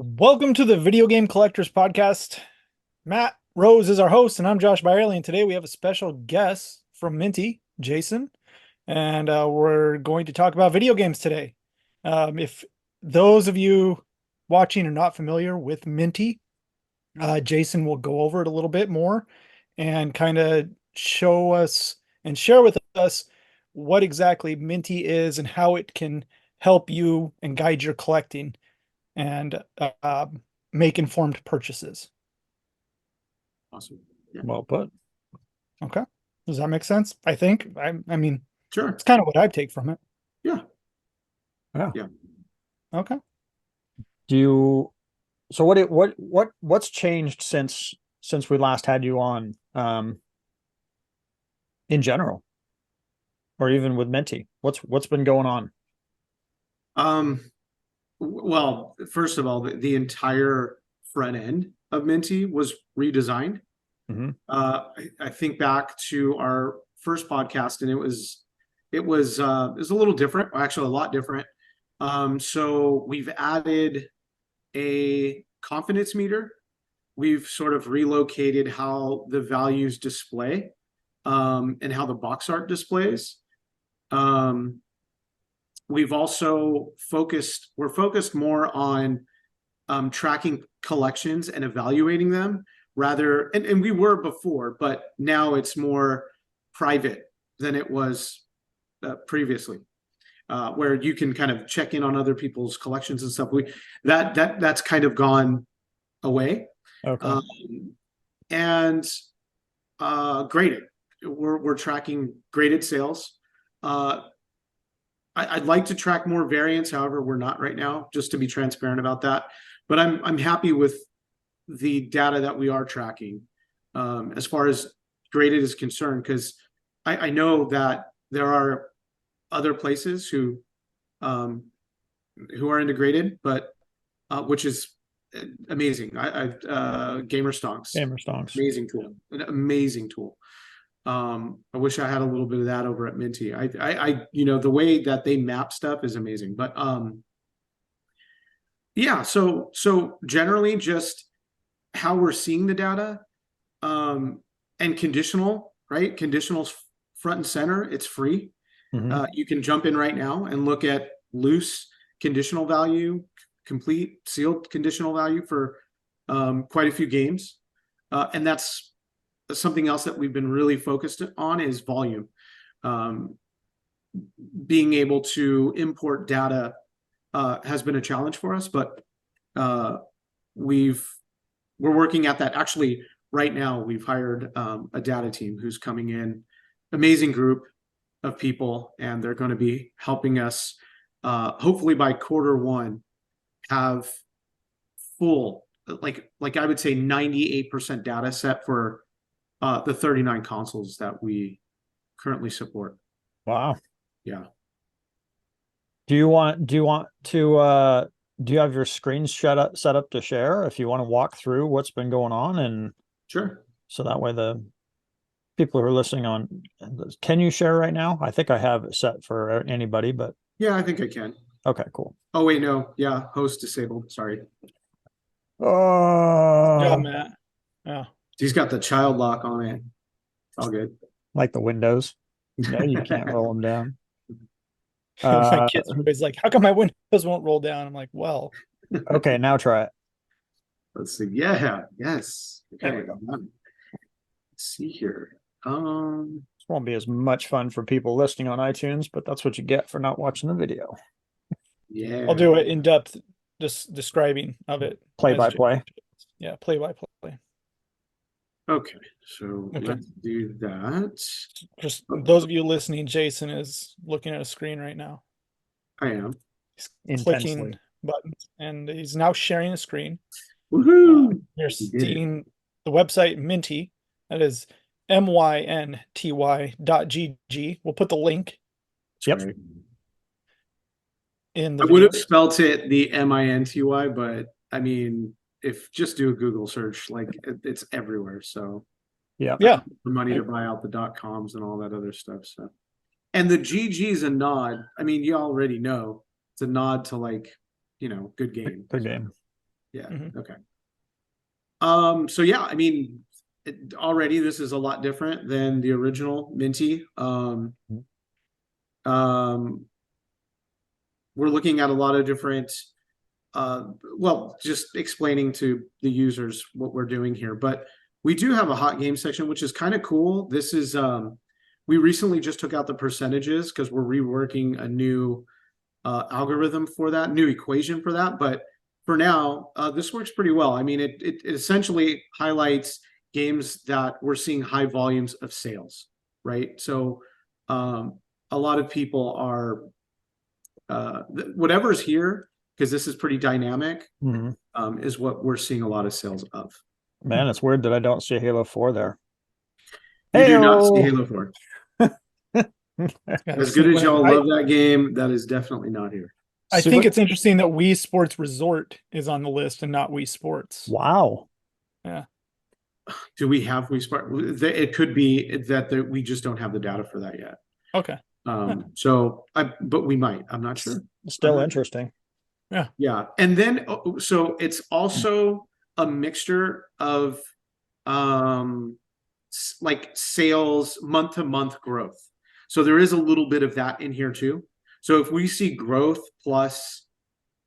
Welcome to the Video Game Collectors Podcast. Matt Rose is our host, and I'm Josh Byerly. And today we have a special guest from Minty, Jason, and we're going to talk about video games today. If those of you watching are not familiar with Minty, Jason will go over it a little bit more and kind of show us and share with us what exactly Minty is and how it can help you and guide your collecting and make informed purchases. Awesome. Yeah. Well put. Okay. Does that make sense? I think. I mean, Sure. it's kind of what I take from it. Yeah. Yeah. Yeah. Okay. So what's changed since we last had you on in general, or even with Minty? What's been going on? Well, first of all, the entire front end of Minty was redesigned. Mhm. I think back to our first podcast, and it was a little different, actually a lot different. So we've added a confidence meter. We've sort of relocated how the values display, and how the box art displays. We've also we're focused more on tracking collections and evaluating them and we were before, but now it's more private than it was previously, where you can kind of check in on other people's collections and stuff. That's kind of gone away. Okay. And graded. We're tracking graded sales. I'd like to track more variants, however, we're not right now, just to be transparent about that. But I'm happy with the data that we are tracking, as far as graded is concerned, because I know that there are other places who are integrated, but which is amazing. Gamer Stonks, amazing tool, an amazing tool. I wish I had a little bit of that over at Minty. The way that they map stuff is amazing. But yeah, so generally just how we're seeing the data, and conditional, right? Conditional's front and center. It's free. Mhm. You can jump in right now and look at loose conditional value, complete sealed conditional value for quite a few games, and that's something else that we've been really focused on is volume. Being able to import data has been a challenge for us, but we're working at that. Actually, right now we've hired a data team who's coming in, amazing group of people, and they're going to be helping us, hopefully by Q1, have full, like I would say 98% data set for the 39 consoles that we currently support. Wow. Yeah. Do you have your screens set up to share if you want to walk through what's been going on? And Sure. so that way the people who are listening on, can you share right now? I think I have it set for anybody, but Yeah, I think I can. okay, cool. Oh wait, no. Yeah, host disabled. Sorry. Good job, Matt. Yeah. He's got the child lock on it. All good. Like the windows. No, you can't roll them down. My kids are always like, how come my windows won't roll down? I'm like, well. Okay, now try it. Let's see. Yeah. Yes. There we go. Let's see here. This won't be as much fun for people listening on iTunes, but that's what you get for not watching the video. Yeah. I'll do it in depth, just describing of it. Play by play. Yeah, play by play. Okay, so let's do that. Just those of you listening, Jason is looking at a screen right now. I am. He's clicking buttons, and he's now sharing a screen. Woohoo! You're seeing the website Minty. That is mynty.gg. We'll put the link. Yep. Right. In the I would have spelt it the MINTY, but I mean, if just do a Google search, like it's everywhere. So yeah, the money to buy out the .coms and all that other stuff. So, and the GG is a nod. I mean, you already know it's a nod to, like, good game. Good game. Yeah. Mhm. Okay. So yeah, I mean, already this is a lot different than the original Minty. Um, we're looking at a lot of different, well, just explaining to the users what we're doing here. But we do have a hot game section, which is kind of cool. This is, we recently just took out the percentages because we're reworking a new algorithm for that, new equation for that. But for now, this works pretty well. I mean, it essentially highlights games that we're seeing high volumes of sales, right? So a lot of people are, whatever's here, because this is pretty dynamic, is what we're seeing a lot of sales of. Man, it's weird that I don't see Halo 4 there. You do not see Heyo! Halo 4. Yeah, As good as y'all I, love that game, that is definitely not here. I Super- think it's interesting that Wii Sports Resort is on the list and not Wii Sports. Wow. Yeah. Do we have Wii Sport? It could be that we just don't have the data for that yet. Okay. So but we might. I'm not sure. Still interesting. Yeah. And then so it's also a mixture of like sales month to month growth. So there is a little bit of that in here too. So if we see growth plus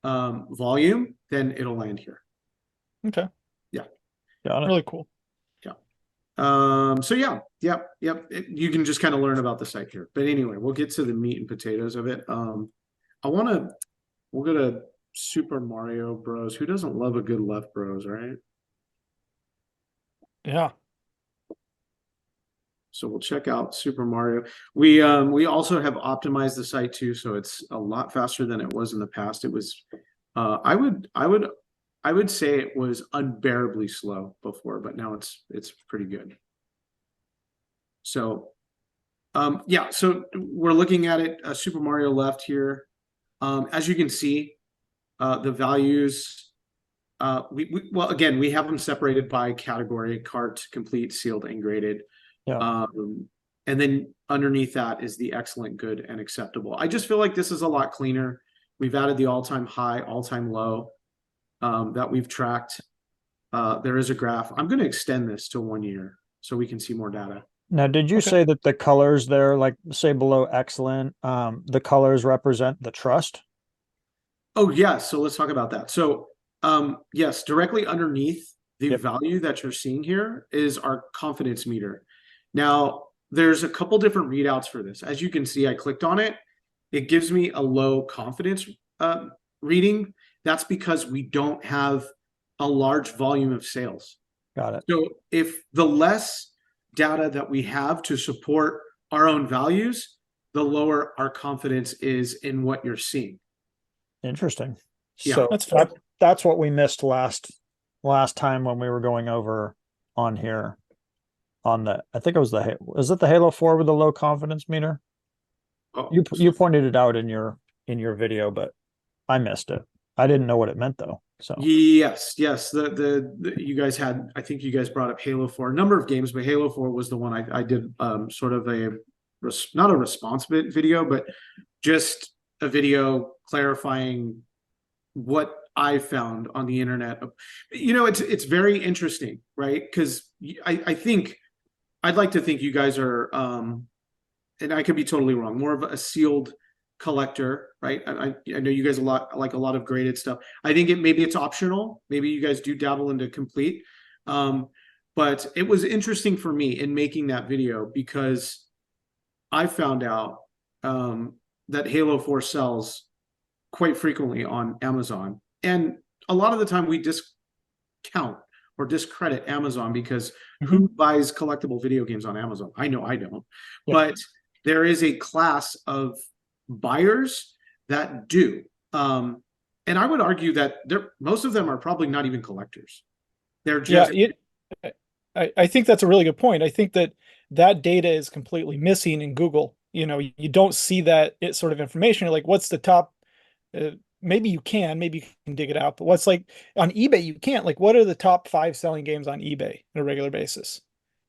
volume, then it'll land here. Okay. Yeah. Got it. Really cool. So yeah, yep. You can just kind of learn about the site here. But anyway, we'll get to the meat and potatoes of it. We'll go to Super Mario Bros. Who doesn't love a good Left Bros, right? Yeah. So we'll check out Super Mario. We also have optimized the site too, so it's a lot faster than it was in the past. It was I would say it was unbearably slow before, but now it's pretty good. So yeah, so we're looking at it, Super Mario Left here. As you can see, the values, well, again, we have them separated by category: cart, complete, sealed, and graded. Yeah. And then underneath that is the excellent, good, and acceptable. I just feel like this is a lot cleaner. We've added the all-time high, all-time low that we've tracked. There is a graph. I'm going to extend this to 1 year so we can see more data. Now, did you say that the colors there, like say below excellent, the colors represent the trust? Oh, yes. So let's talk about that. So yes, directly underneath the value that you're seeing here is our confidence meter. Now, there's a couple different readouts for this. As you can see, I clicked on it. It gives me a low confidence reading. That's because we don't have a large volume of sales. Got it. So if the less data that we have to support our own values, the lower our confidence is in what you're seeing. Interesting. Yeah, So that's fair. that's what we missed last time when we were going over on here on the, I think it was is it the Halo 4 with the low confidence meter? Oh, You pointed it out in your video, but I missed it. I didn't know what it meant though. So yes. The you guys had, I think you guys brought up Halo 4, a number of games, but Halo 4 was the one I did sort of not a response video, but just a video clarifying what I found on the internet. You know, it's very interesting, right? Because I think I'd like to think you guys are, and I could be totally wrong, more of a sealed collector, right? I know you guys a lot of graded stuff. I think maybe it's optional. Maybe you guys do dabble into complete. But it was interesting for me in making that video because I found out that Halo 4 sells quite frequently on Amazon. And a lot of the time we discount or discredit Amazon because who buys collectible video games on Amazon? I know I don't. Yeah. But there is a class of buyers that do. And I would argue that most of them are probably not even collectors. They're just... I think that's a really good point. I think that data is completely missing in Google. You know, you don't see that sort of information. You're like, what's the top? Maybe you can dig it out, but what's like on eBay, you can't. Like, what are the top 5 selling games on eBay on a regular basis?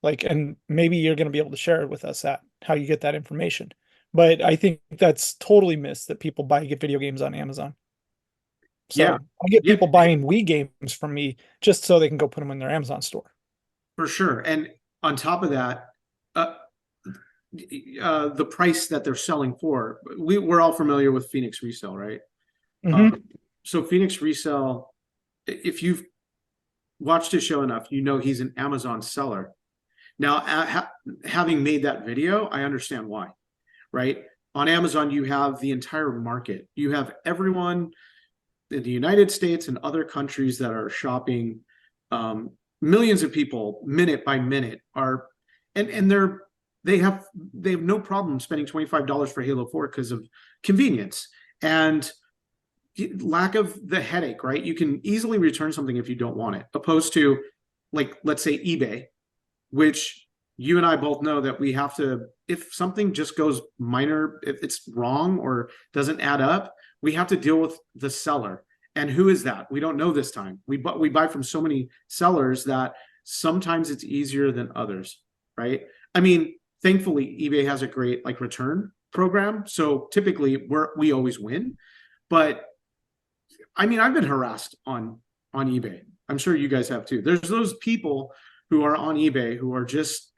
Like, and maybe you're going to be able to share it with us how you get that information. But I think that's totally missed that people get video games on Amazon. So Yeah. I get Yeah. people buying Wii games from me just so they can go put them in their Amazon store. For sure. And on top of that, uh, the price that they're selling for, we're all familiar with Phoenix Resale, right? Mhm. So Phoenix Resale, if you've watched his show enough, you know he's an Amazon seller. Now, having made that video, I understand why, right? On Amazon, you have the entire market. You have everyone in the United States and other countries that are shopping. Millions of people, minute by minute, are, and they have no problem spending $25 for Halo 4 because of convenience and lack of the headache, right? You can easily return something if you don't want it, opposed to, like, let's say eBay, which you and I both know that we have to, if something just goes minor, if it's wrong or doesn't add up, we have to deal with the seller. And who is that? We don't know this time. We buy from so many sellers that sometimes it's easier than others, right? I mean, thankfully, eBay has a great like return program, so typically we always win. But I mean, I've been harassed on eBay. I'm sure you guys have too. There's those people who are on eBay who are just,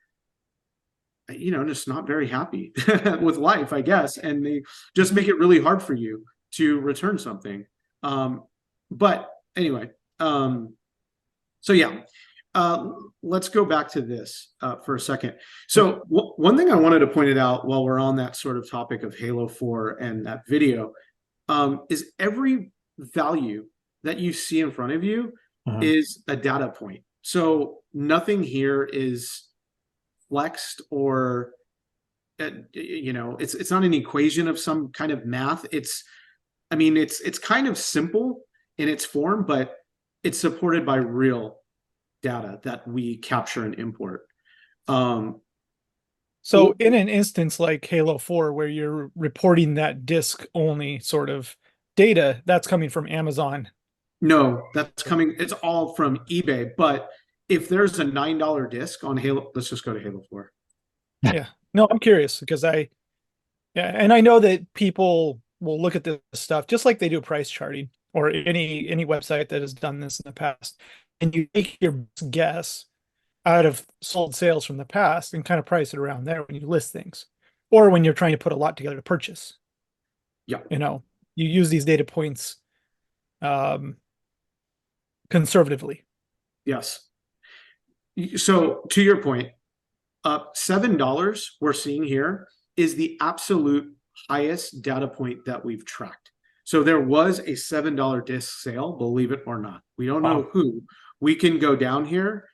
you know, just not very happy with life, I guess, and they just make it really hard for you to return something. But anyway, so yeah, let's go back to this for a second. So one thing I wanted to point it out while we're on that sort of topic of Halo 4 and that video, is every value that you see in front of you is a data point. So nothing here is flexed or you know, it's not an equation of some kind of math. I mean, it's kind of simple in its form, but it's supported by real data that we capture and import. So in an instance like Halo 4, where you're reporting that disk only sort of data, that's coming from Amazon. No, that's coming, it's all from eBay. But if there's a $9 disc on Halo, let's just go to Halo 4. Yeah. No, I'm curious because yeah, and I know that people will look at this stuff just like they do price charting or any website that has done this in the past, and you take your guess out of sold sales from the past and kind of price it around there when you list things, or when you're trying to put a lot together to purchase. Yeah. You know, you use these data points conservatively. Yes. So to your point, $7 we're seeing here is the absolute highest data point that we've tracked. So there was a $7 disc sale, believe it or not. We don't know who. We can go down here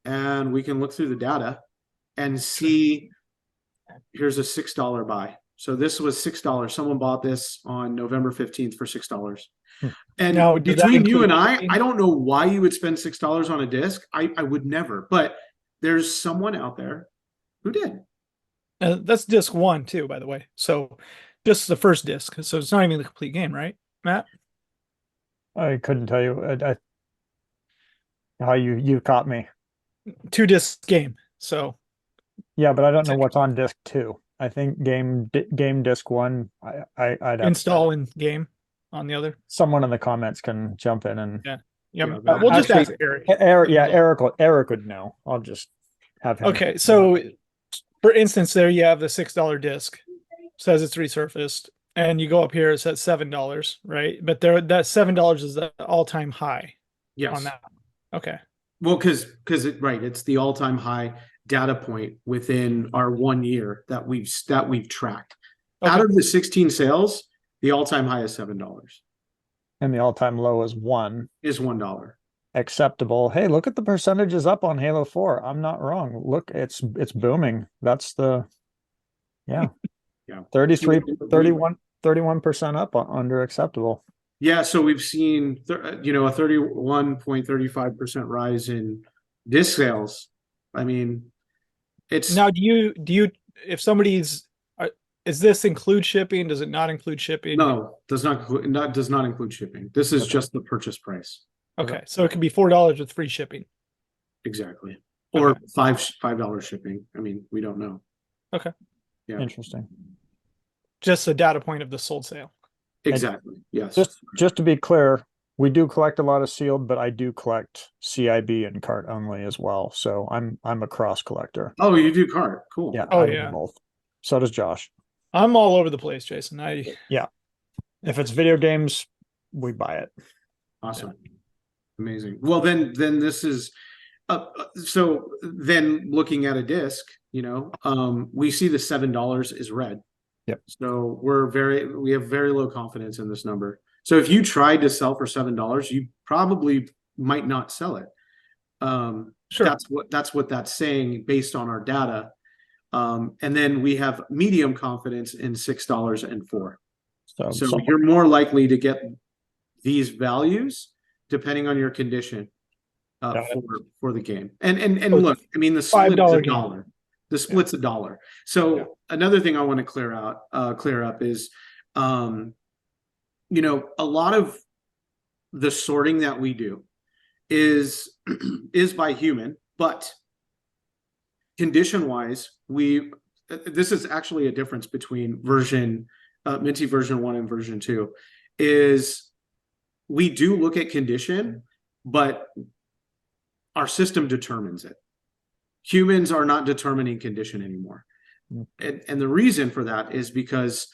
and we can look through the data and see, here's a $6 buy. So this was $6. Someone bought this on November 15th for $6. And now, between you and I don't know why you would spend $6 on a disc. I would never, but there's someone out there who did. That's disc one too, by the way. So just the first disc. So it's not even the complete game, right, Matt? I couldn't tell you how you caught me. 2 disc game. So Yeah, but I don't know what's on disc 2. I think game disc 1. I'd install in game on the other. Someone in the comments can jump in and yeah. We'll just ask Eric. Eric would know. I'll just have him. Okay, so for instance, there you have the $6 disc, says it's resurfaced, and you go up here, it says $7, right? But there, that $7 is the all-time high. Yes. On that. Okay. Well, because it's the all-time high data point within our 1 year that we've tracked. Okay. Out of the 16 sales, the all-time high is $7. And the all-time low is $1. Is $1. Acceptable. Hey, look at the percentages up on Halo 4. I'm not wrong. Look, it's booming. That's the yeah. 31% up under acceptable. Yeah, so we've seen a 31.35% rise in disc sales. I mean, it's now. Do you if somebody's is this include shipping? Does it not include shipping? No, does not include shipping. This is just the purchase price. Okay, so it could be $4 with free shipping. Exactly, or $5 shipping. I mean, we don't know. Okay. Yeah. Interesting. Just a data point of the sold sale. Exactly. Yes. Just to be clear, We do collect a lot of sealed, but I do collect CIB and cart only as well. So I'm a cross collector. Oh, you do cart. Cool. Yeah, Oh I do yeah. both. So does Josh. I'm all over the place, Jason. Yeah. If it's video games, we buy it. Awesome. Amazing. Well, then this is so then looking at a disc, we see the $7 is red. Yep. So we have very low confidence in this number. So if you tried to sell for $7, you probably might not sell it. Sure. That's what that's saying based on our data. And then we have medium confidence in $6 and $4. So you're more likely to get these values depending on your condition for the game. And look, I mean, the split is a dollar. The split's a dollar. So another thing I want to clear up is, a lot of the sorting that we do is by human, but condition wise, this is actually a difference between Minty version 1 and version 2 is we do look at condition, but our system determines it. Humans are not determining condition anymore. And the reason for that is because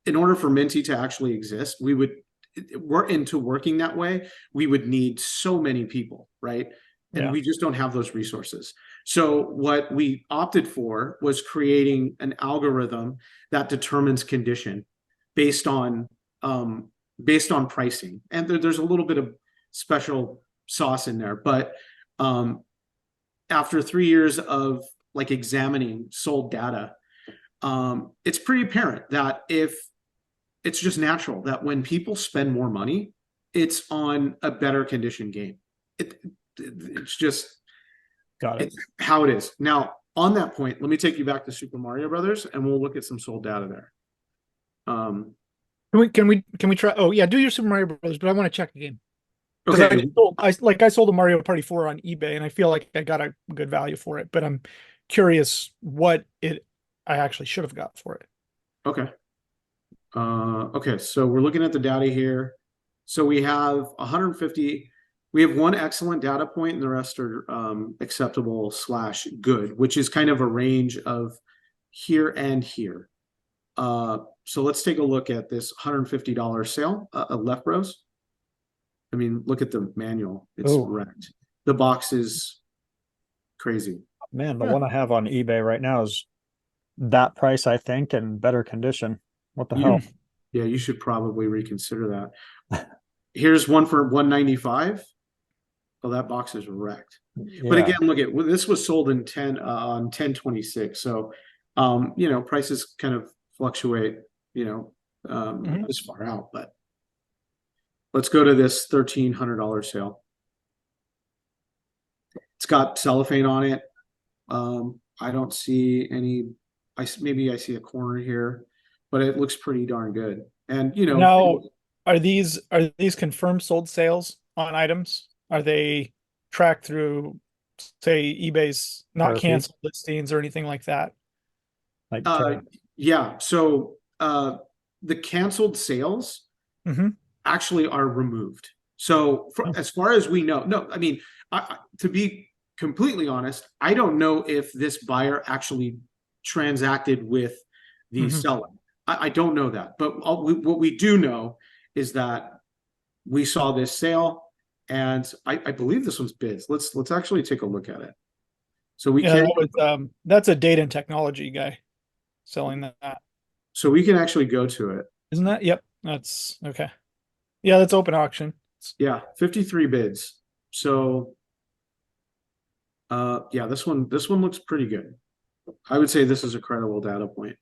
in order for Minty to actually exist, we're into working that way, we would need so many people, right? And we just don't have those resources. So what we opted for was creating an algorithm that determines condition based on pricing. And there's a little bit of special sauce in there, but after 3 years of examining sold data, it's pretty apparent that if it's just natural that when people spend more money, it's on a better condition game. It's just it's how it is. Now, on that point, let me take you back to Super Mario Brothers, and we'll look at some sold data there. Can we try? Oh yeah, do your Super Mario Brothers, but I want to check the game. Okay. I sold a Mario Party 4 on eBay, and I feel like I got a good value for it, but I'm curious what I actually should have got for it. Okay. Okay, so we're looking at the data here. So we have 150. We have one excellent data point, and the rest are acceptable / good, which is kind of a range of here and here. So let's take a look at this $150 sale, left rows. I mean, look at the manual. It's wrecked. The box is crazy. Man, the one I have on eBay right now is that price, I think, and better condition. What the hell? Yeah, you should probably reconsider that. Here's one for $195. Oh, that box is wrecked. Yeah. But again, look at this was sold on 10/26. So prices kind of fluctuate, this far out, but let's go to this $1,300 sale. It's got cellophane on it. I don't see any. Maybe I see a corner here, but it looks pretty darn good. And now, are these confirmed sold sales on items? Are they tracked through, say, eBay's not canceled listings or anything like that? Yeah. So the canceled sales actually are removed. So as far as we know, no, I mean, to be completely honest, I don't know if this buyer actually transacted with the seller. I don't know that. But what we do know is that we saw this sale, and I believe this one's bids. Let's actually take a look at it. So we can. That's a data and technology guy selling that. So we can actually go to it. Isn't that? Yep. That's okay. Yeah, that's open auction. Yeah, 53 bids. So yeah, this one looks pretty good. I would say this is a credible data point.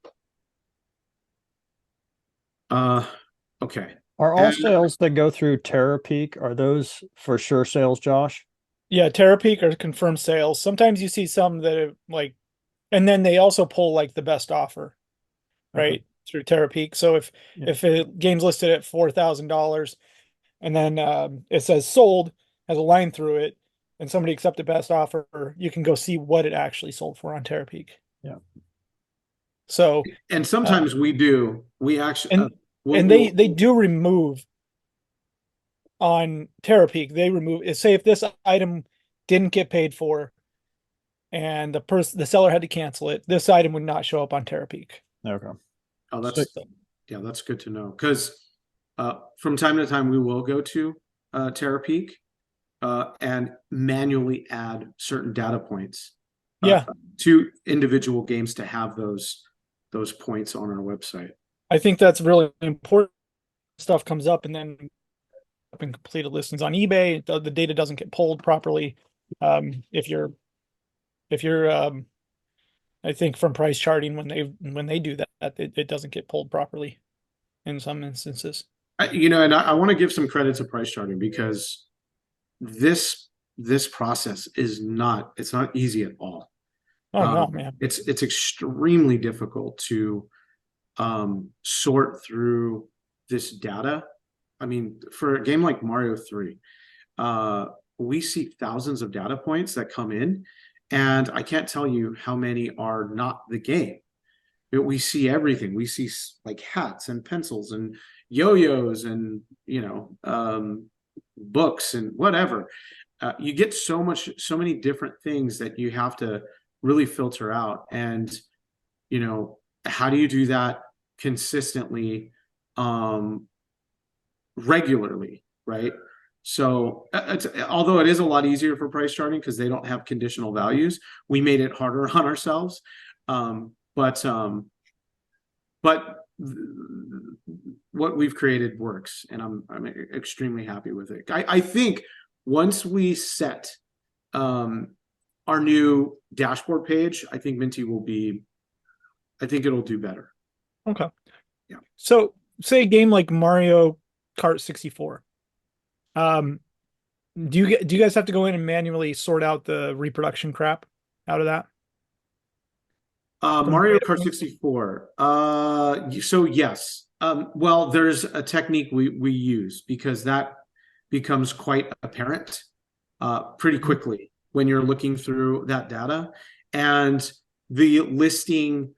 Okay. Are all sales that go through TerraPeak, are those for sure sales, Josh? Yeah, TerraPeak are confirmed sales. Sometimes you see some that are and then they also pull the best offer, right? Through TerraPeak. So if a game's listed at $4,000 and then it says sold, has a line through it, and somebody accepted best offer, you can go see what it actually sold for on TerraPeak. Yeah. So and sometimes we actually they do remove on Terapeak, they remove say if this item didn't get paid for and the seller had to cancel it, this item would not show up on Terapeak. Okay. Oh, So- yeah, that's good to know. Because from time to time we will go to Terapeak and manually add certain data points Yeah, to individual games to have those points on our website. I think that's really important. Stuff comes up and then and completed listings on eBay, the data doesn't get pulled properly. If you're I think from price charting when they do that, it doesn't get pulled properly in some instances. And I want to give some credit to price charting because this process is not easy at all. Oh no, man. It's extremely difficult to sort through this data. I mean, for a game like Mario 3, we see thousands of data points that come in, and I can't tell you how many are not the game. We see everything. We see like hats and pencils and yo-yos and books and whatever. You get so many different things that you have to really filter out. And how do you do that consistently, regularly, right? So although it is a lot easier for price charting because they don't have conditional values, we made it harder on ourselves. But what we've created works, and I'm extremely happy with it. I think once we set our new dashboard page, I think Minty I think it'll do better. Okay. Yeah. So say a game like Mario Kart 64. Do you guys have to go in and manually sort out the reproduction crap out of that? Mario Kart 64. So yes. Well, there's a technique we use because that becomes quite apparent pretty quickly when you're looking through that data, and the listing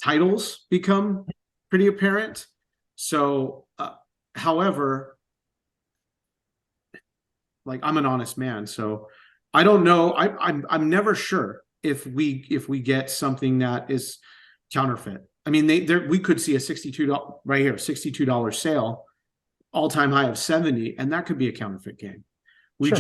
titles become pretty apparent. So, however, like, I'm an honest man, so I don't know. I'm never sure if we get something that is counterfeit. I mean, we could see a $62 right here, $62 sale, all-time high of 70, and that could be a counterfeit game. We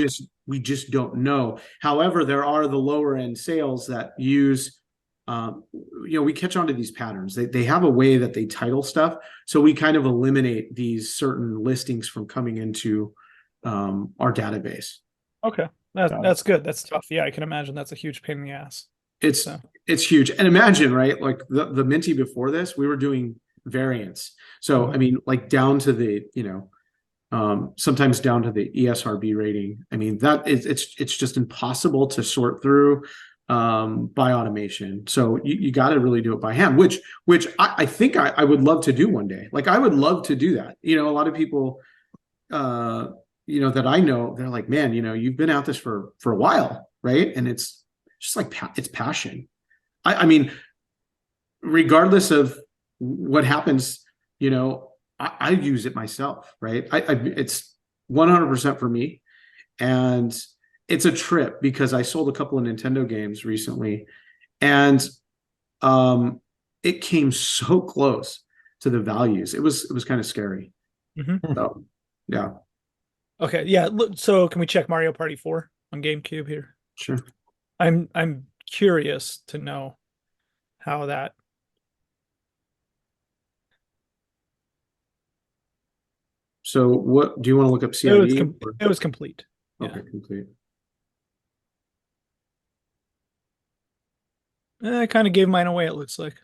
just don't know. However, there are the lower end sales that use we catch on to these patterns. They have a way that they title stuff, so we kind of eliminate these certain listings from coming into our database. Okay, that's good. That's tough. Yeah, I can imagine that's a huge pain in the ass. It's huge. And imagine, right? Like the Minty before this, we were doing variants. So I mean, like down to the sometimes down to the ESRB rating. I mean, it's just impossible to sort through by automation. So you got to really do it by hand, which I think I would love to do one day. Like, I would love to do that. A lot of people that I know, they're like, man, you've been at this for a while, right? And it's just like it's passion. I mean, regardless of what happens, I use it myself, right? It's 100% for me, and it's a trip because I sold a couple of Nintendo games recently, and it came so close to the values. It was kind of scary. Mm-hmm. So, yeah. Okay, yeah. So can we check Mario Party 4 on GameCube here? Sure. I'm curious to know how that. So what do you want to look up? CID? It was complete. Okay, yeah. Complete. I kind of gave mine away, it looks like.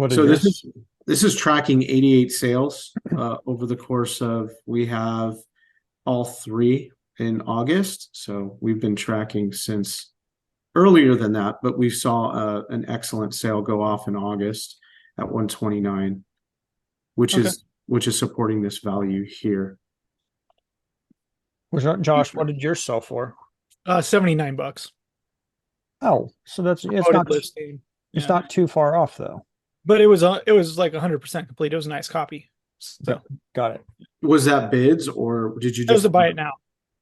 So this is tracking 88 sales over the course of, we have all 3 in August. So we've been tracking since earlier than that, but we saw an excellent sale go off in August at 129, which is supporting this value here. Josh, what did yours sell for? $79. Oh, so it's not too far off though. But it was like 100% complete. It was a nice copy. So Got it. Was that bids or did you it was just to buy it now.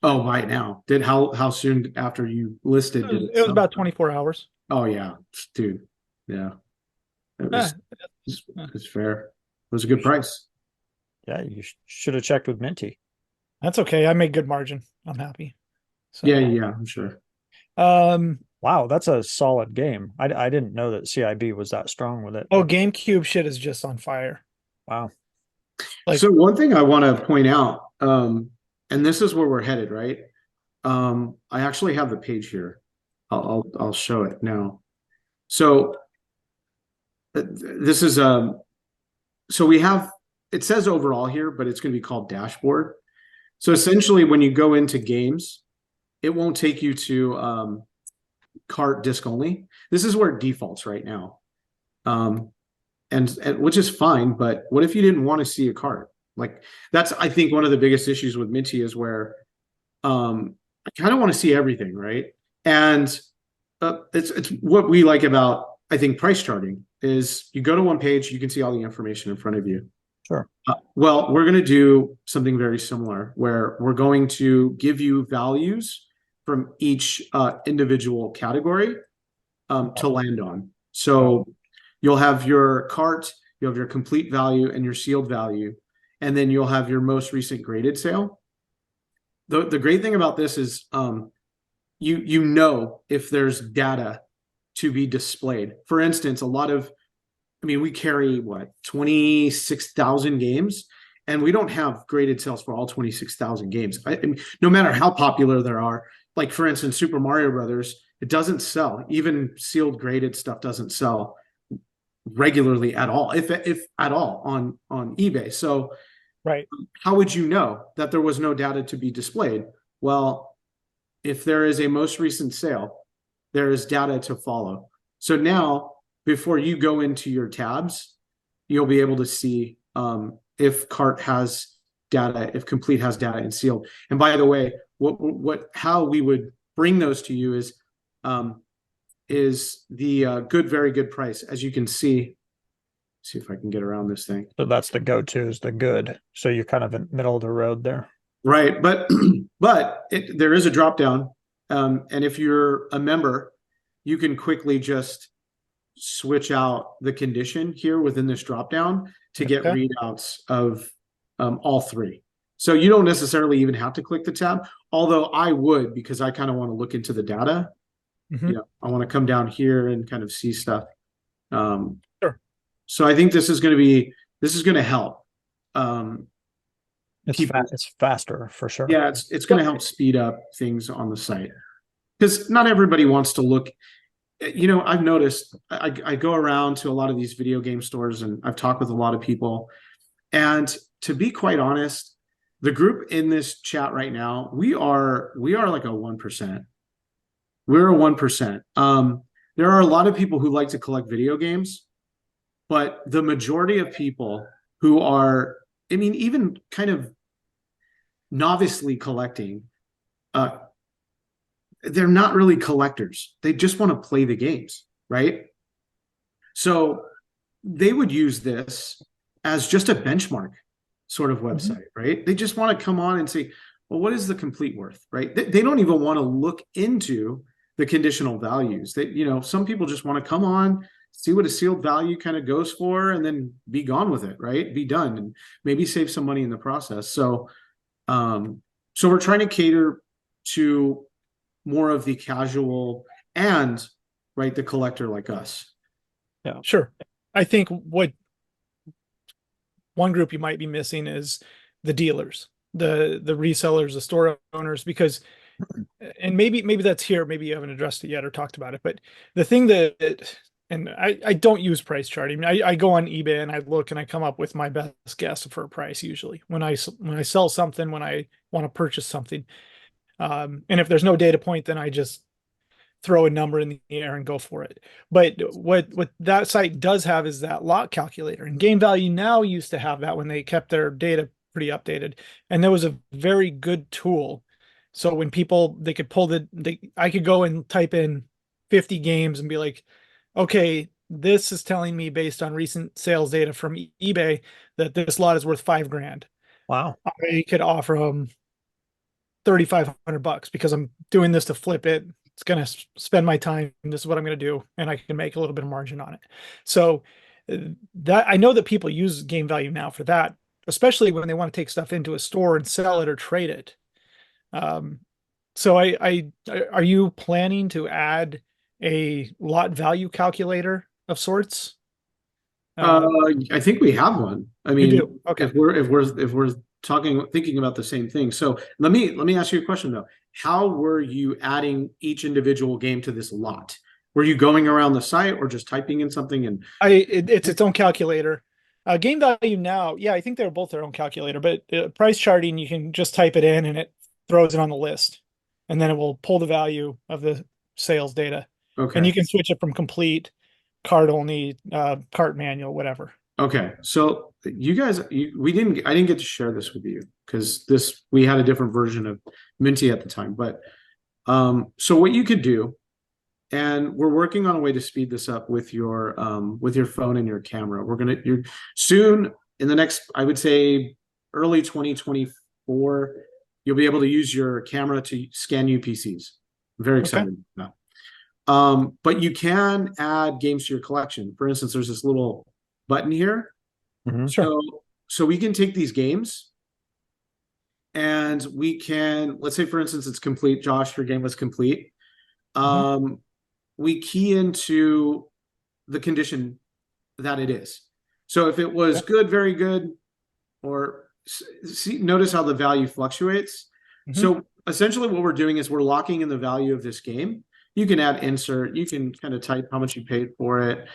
Oh, buy it now? How soon after you listed did it It was sell? about 24 hours. Oh yeah, dude. Yeah, it Eh, was it's fair. It was a good price. Yeah, you should have checked with Minty. that's okay. I made good margin. I'm happy. So Yeah, I'm sure. um Wow, that's a solid game. I didn't know that CIB was that strong with it. oh, GameCube shit is just on fire. Wow. Like, So one thing I want to point out, and this is where we're headed, right? I actually have the page here. I'll show it now. So this is so we have it says overall here, but it's going to be called dashboard. So essentially, when you go into games, it won't take you to cart disc only. This is where it defaults right now, and which is fine. But what if you didn't want to see a cart? Like that's I think one of the biggest issues with Minty is where I kind of want to see everything, right? And it's what we like about I think price charting is you go to one page, you can see all the information in front of you. Sure. Well, we're going to do something very similar where we're going to give you values from each individual category to land on. So you'll have your cart, you'll have your complete value and your sealed value, and then you'll have your most recent graded sale. The great thing about this is you know if there's data to be displayed. For instance, we carry what 26,000 games, and we don't have graded sales for all 26,000 games. No matter how popular there are, like for instance, Super Mario Brothers, it doesn't sell. Even sealed graded stuff doesn't sell regularly at all, if at all, on eBay. So, right. how would you know that there was no data to be displayed? Well, if there is a most recent sale, there is data to follow. So now, before you go into your tabs, you'll be able to see if cart has data, if complete has data, and sealed. And by the way, how we would bring those to you is the good, very good price. As you can see if I can get around this thing. So that's the go-to is the good. So you're kind of in the middle of the road there. Right, but there is a drop down, and if you're a member, you can quickly just switch out the condition here within this drop down to get readouts of all three. So you don't necessarily even have to click the tab, although I would, because I kind of want to look into the data. Mhm. I want to come down here and kind of see stuff. Sure. So I think this is going to help. It's faster for sure. Yeah, it's going to help speed up things on the site because not everybody wants to look. I've noticed I go around to a lot of these video game stores and I've talked with a lot of people. And to be quite honest, the group in this chat right now, we are like a 1%. We're a 1%. There are a lot of people who like to collect video games, but the majority of people who are, even kind of novicely collecting, they're not really collectors. They just want to play the games, right? So they would use this as just a benchmark sort of website, right? They just want to come on and say, well, what is the complete worth, right? They don't even want to look into the conditional values. Some people just want to come on, see what a sealed value kind of goes for, and then be gone with it, right? Be done, and maybe save some money in the process. So we're trying to cater to more of the casual and the collector like us. Yeah, sure. I think what one group you might be missing is the dealers, the resellers, the store owners, because, and maybe that's here, maybe you haven't addressed it yet or talked about it, but the thing and I don't use price charting. I go on eBay and I look and I come up with my best guess for a price usually when I sell something, when I want to purchase something. And if there's no data point, then I just throw a number in the air and go for it. But what that site does have is that lot calculator, and Game Value Now used to have that when they kept their data pretty updated. And there was a very good tool. So when they could pull I could go and type in 50 games and be like, okay, this is telling me based on recent sales data from eBay that this lot is worth $5,000. Wow. I could offer them $3,500 because I'm doing this to flip it. It's going to spend my time. This is what I'm going to do, and I can make a little bit of margin on it. So that I know that people use game value now for that, especially when they want to take stuff into a store and sell it or trade it. So are you planning to add a lot value calculator of sorts? I think we have one. I You mean, do. Okay. if we're thinking about the same thing. So let me ask you a question though. How were you adding each individual game to this lot? Were you going around the site or just typing in something and It's its own calculator. Game value now, yeah, I think they're both their own calculator, but price charting, you can just type it in and it throws it on the list, and then it will pull the value of the sales data, and you okay. can switch it from complete, cart only, cart manual, whatever. Okay. So you guys I didn't get to share this with you because we had a different version of Minty at the time. But so what you could do, and we're working on a way to speed this up with your phone and your camera. You're soon in the next, I would say early 2024, you'll be able to use your camera to scan UPCs. I'm very Okay. excited about that. But you can add games to your collection. For instance, there's this little button here. Mhm. Sure. So we can take these games and we can, let's say for instance, it's complete. Josh, your game was complete. We key into the condition that it is. So if it was Okay. good, very good, or notice how the value fluctuates. So essentially what we're doing is we're locking in the value of this game. You can add insert, you can kind of type how much you paid for it,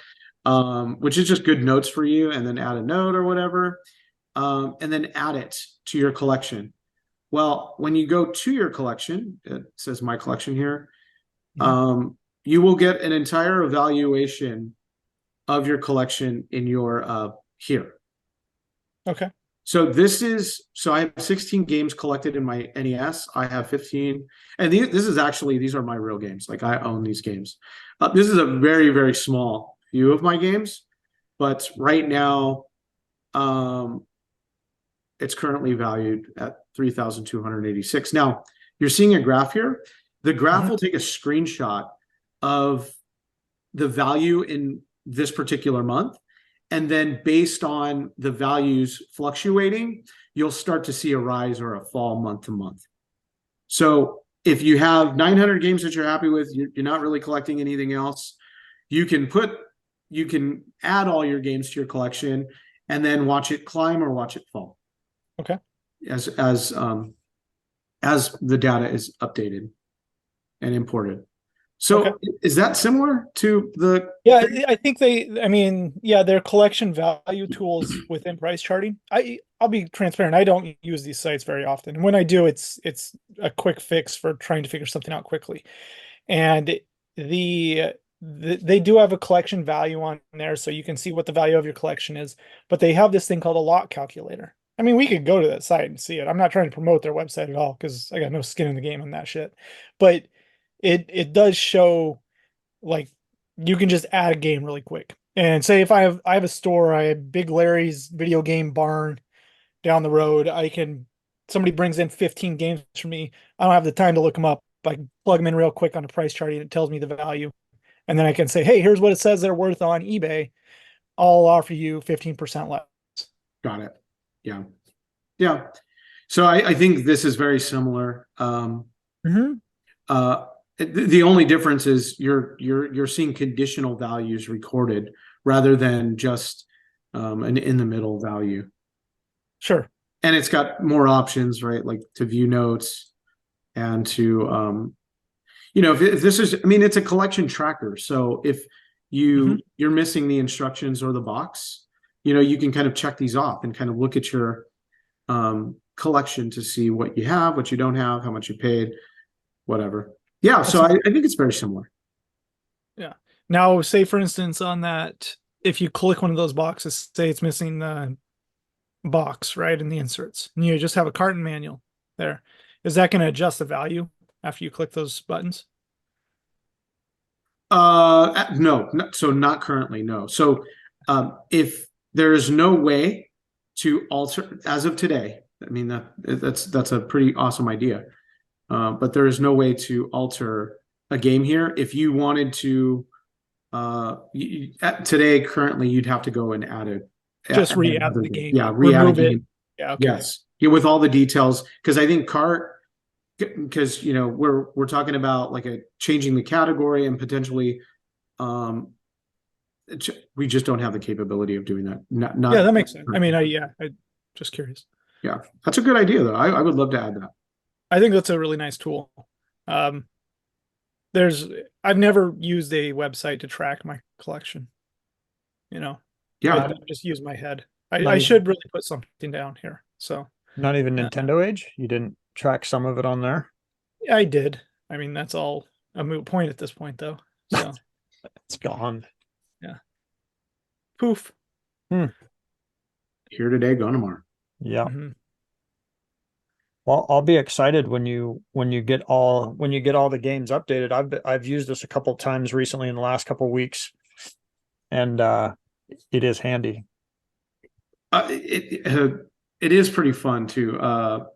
which is just good notes for you, and then add a note or whatever, and then add it to your collection. Well, when you go to your collection, it says my collection here, you will get an entire evaluation of your collection in your here. Okay. So I have 16 games collected in my NES. I have 15, and these are my real games. Like I own these games. This is a very, very small few of my games, but right now, it's currently valued at 3,286. Now you're seeing a graph here. The graph will take a screenshot of the value in this particular month. And then based on the values fluctuating, you'll start to see a rise or a fall month to month. So if you have 900 games that you're happy with, you're not really collecting anything else, you can add all your games to your collection and then watch it climb or watch it fall. Okay. As the data is updated and imported. So Okay. is that similar to the? Yeah, I think their collection value tools within price charting. I'll be transparent. I don't use these sites very often. And when I do, it's a quick fix for trying to figure something out quickly. And they do have a collection value on there, so you can see what the value of your collection is. But they have this thing called a lot calculator. I mean, we could go to that site and see it. I'm not trying to promote their website at all because I got no skin in the game on that shit. But it does show, like, you can just add a game really quick. And say if I have a store, I have Big Larry's video game barn down the road, somebody brings in 15 games for me. I don't have the time to look them up. I plug them in real quick on a price chart and it tells me the value. And then I can say, hey, here's what it says they're worth on eBay. I'll offer you 15% less. Got it. Yeah. Yeah. So I think this is very similar. The only difference is you're seeing conditional values recorded rather than just an in the middle value. Sure. And it's got more options, right? Like to view notes and to if this is, I mean, it's a collection tracker. So if you're missing the instructions or the box, you can kind of check these off and kind of look at your collection to see what you have, what you don't have, how much you paid, whatever. Yeah, so I think it's very similar. Yeah. Now, say for instance, on that, if you click one of those boxes, say it's missing the box, right, in the inserts, and you just have a carton manual there, is that going to adjust the value after you click those buttons? No, so not currently, no. So if there is no way to alter as of today, I mean that's a pretty awesome idea. But there is no way to alter a game here. If you wanted to, today currently you'd have to go and Just add re-add another the game. game, Yeah, re-add a remove it. game. Yeah, okay. Yes, yeah, with all the details, because I think cart, because we're talking about like a changing the category and potentially, um, we just don't have the capability of doing that. Yeah, Not that makes sense. I mean, I just curious. yeah, that's a good idea though. I would love to add that. I think that's a really nice tool. Um, there's I've never used a website to track my collection. You know, I Yeah, just use my head. Not I even should really put something down here. So not even uh, Nintendo Age? You didn't track some of it on there? yeah, I did. I mean, that's all a moot point at this point, though. So It's gone. yeah, poof. here today, gone tomorrow. Yeah. Mhm. Well, I'll be excited when you get all the games updated. I've used this a couple times recently in the last couple weeks, and it is handy. It is pretty fun too.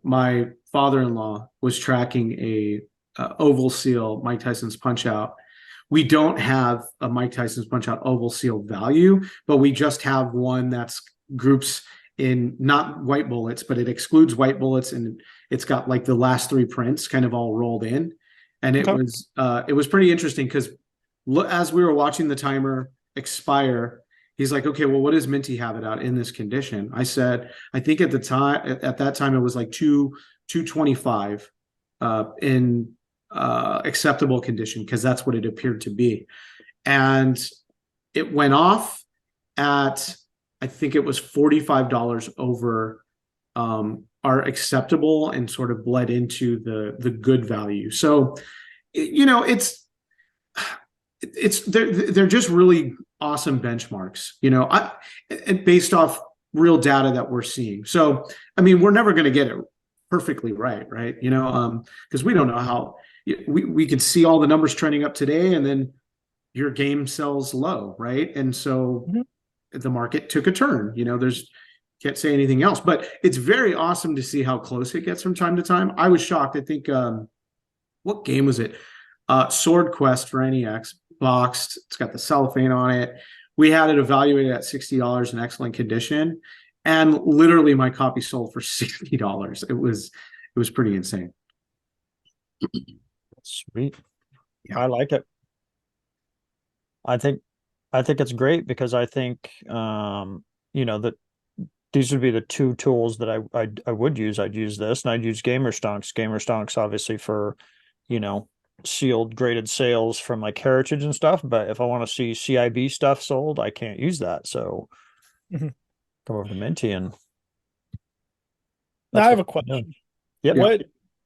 My father-in-law was tracking a oval seal Mike Tyson's Punch Out. We don't have a Mike Tyson's Punch Out oval seal value, but we just have one that's groups in not white bullets, but it excludes white bullets, and it's got like the last three prints kind of all rolled in, and Okay. it was pretty interesting because as we were watching the timer expire, he's like, okay, well, what does Minty have it out in this condition? I said, I think at that time it was like 225 in acceptable condition, because that's what it appeared to be. And it went off at, I think it was $45 over our acceptable, and sort of bled into the good value. So, it's they're just really awesome benchmarks, based off real data that we're seeing. So, I mean, we're never going to get it perfectly right, because we don't know how we can see all the numbers trending up today, and then your game sells low, right? And so Mhm. the market took a turn. There's can't say anything else, but it's very awesome to see how close it gets from time to time. I was shocked. I think what game was it? Sword Quest for NEX, boxed. It's got the cellophane on it. We had it evaluated at $60 in excellent condition, and literally my copy sold for $60. It was pretty insane. Sweet. Yeah. I like it. I think it's great because I think that these would be the two tools that I would use. I'd use this, and I'd use Gamer Stonks. Gamer Stonks obviously for, sealed graded sales from like Heritage and stuff. But if I want to see CIB stuff sold, I can't use that. So Mhm. come over to Minty and Now that's I have what a I'm doing. question. Yep. Yeah.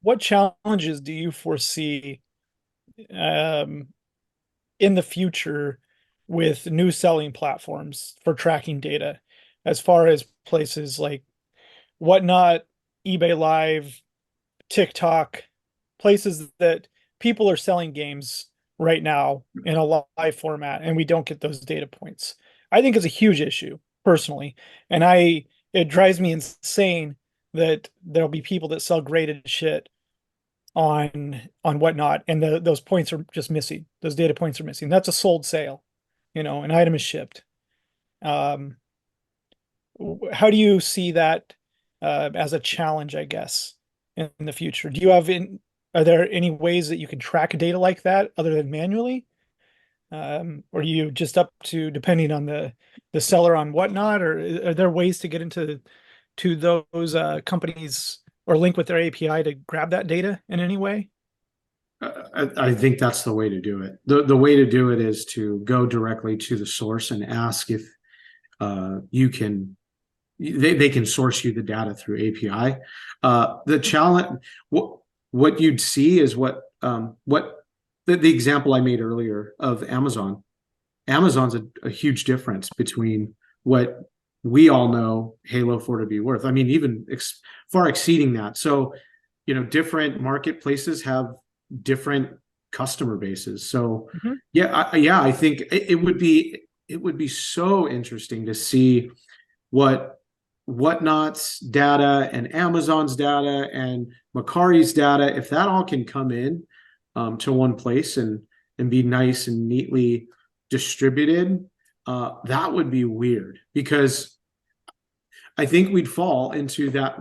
What challenges do you foresee um, in the future with new selling platforms for tracking data, as far as places like Whatnot, eBay Live, TikTok, places that people are selling games right now in a live format, and we don't get those data points? I think it's a huge issue personally, and it drives me insane that there'll be people that sell graded shit on Whatnot, and those points are just missing. Those data points are missing. That's a sold sale. An item is shipped. Um, how do you see that as a challenge, I guess, in the future? Are there any ways that you can track data like that other than manually? Or are you just up to depending on the seller on Whatnot, or are there ways to get into those companies or link with their API to grab that data in any way? I think that's the way to do it. The way to do it is to go directly to the source and ask if you can they can source you the data through API. The challenge, what you'd see is what the example I made earlier of Amazon. Amazon's a huge difference between what we all know Halo 4 to be worth. I mean, even far exceeding that. So, different marketplaces have different customer bases. So Mhm. yeah, I think it would be so interesting to see what Whatnot's data and Amazon's data and Macari's data, if that all can come in to one place and be nice and neatly distributed, that would be weird, because I think we'd fall into that.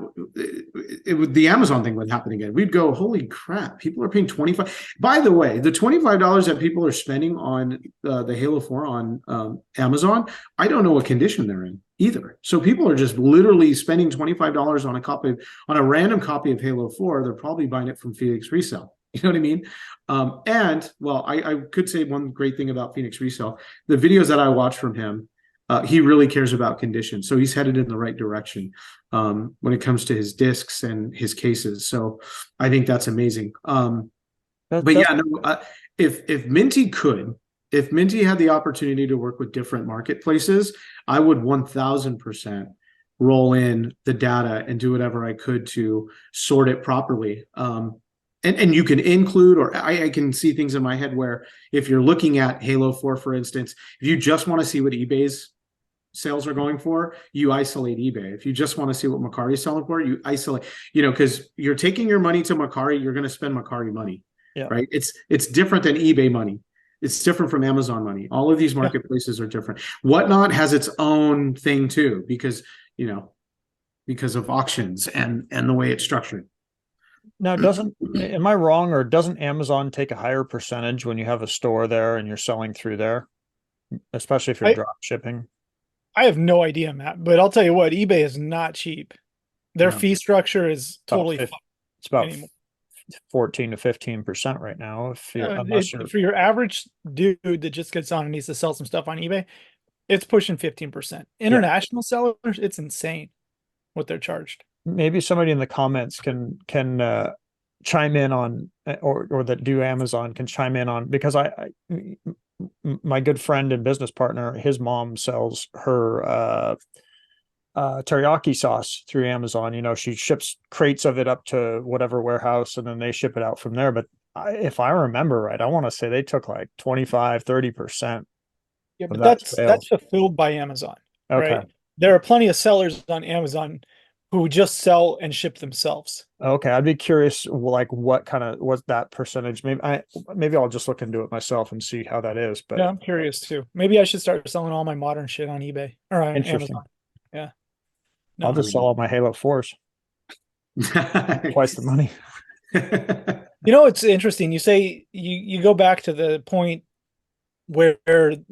It would, the Amazon thing would happen again. We'd go, holy crap, people are paying 25. By the way, the $25 that people are spending on the Halo 4 on Amazon, I don't know what condition they're in either. So people are just literally spending $25 on a random copy of Halo 4. They're probably buying it from Phoenix Resale. You know what I mean? And well, I could say one great thing about Phoenix Resale. The videos that I watch from him, he really cares about condition. So he's headed in the right direction when it comes to his discs and his cases. So I think that's amazing. But yeah, no, if Minty if Minty had the opportunity to work with different marketplaces, I would 1000% roll in the data and do whatever I could to sort it properly. And you can include, or I can see things in my head where if you're looking at Halo 4, for instance, if you just want to see what eBay's sales are going for, you isolate eBay. If you just want to see what Macari's selling for, you isolate, because you're taking your money to Macari, you're going to spend Macari money, right? It's different than eBay money. It's different from Amazon money. All of these marketplaces are different. Whatnot has its own thing too, because of auctions and the way it's structured. Now, am I wrong, or doesn't Amazon take a higher percentage when you have a store there and you're selling through there, especially if you're drop shipping? I have no idea, Matt, but I'll tell you what, eBay is not cheap. Their fee structure is totally it's about anymore. 14 to 15% right now. For your average dude that just gets on and needs to sell some stuff on eBay, it's pushing 15%. International sellers, it's insane what they're charged. Maybe somebody in the comments can chime in on, or that do Amazon can chime in on, because my good friend and business partner, his mom sells her teriyaki sauce through Amazon. She ships crates of it up to whatever warehouse, and then they ship it out from there. But if I remember right, I want to say they took like 25-30%. Yeah, but that's fulfilled by Amazon. Okay. Right? There are plenty of sellers on Amazon who just sell and ship themselves. Okay, I'd be curious, like what's that percentage? Maybe I'll just look into it myself and see how that is. But yeah, I'm curious too. Maybe I should start selling all my modern shit on eBay or on Amazon. Yeah. No. I'll just sell all my Halo 4s. Twice the money. It's interesting. You say you go back to the point where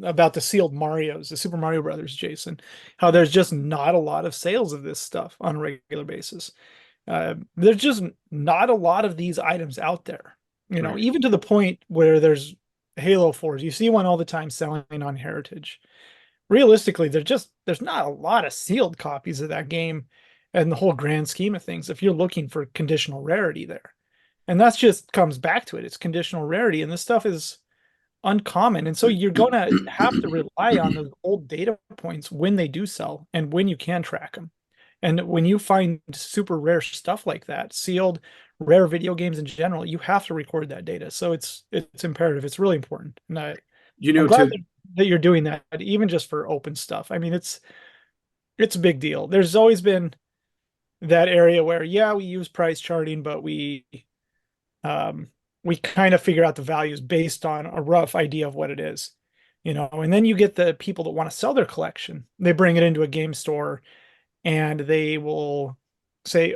about the sealed Marios, the Super Mario Brothers, Jason, how there's just not a lot of sales of this stuff on a regular basis. There's just not a lot of these items out there, Right. Even to the point where there's Halo 4s. You see one all the time selling on Heritage. Realistically, there's not a lot of sealed copies of that game and the whole grand scheme of things if you're looking for conditional rarity there. And that's just comes back to it. It's conditional rarity, and this stuff is uncommon. And so you're going to have to rely on those old data points when they do sell and when you can track them. And when you find super rare stuff like that, sealed, rare video games in general, you have to record that data. So it's imperative. It's really important. And I'm glad that you're doing that, even just for open stuff. I mean, it's a big deal. There's always been that area where, we use price charting, but we kind of figure out the values based on a rough idea of what it is, and then you get the people that want to sell their collection. They bring it into a game store and they will say,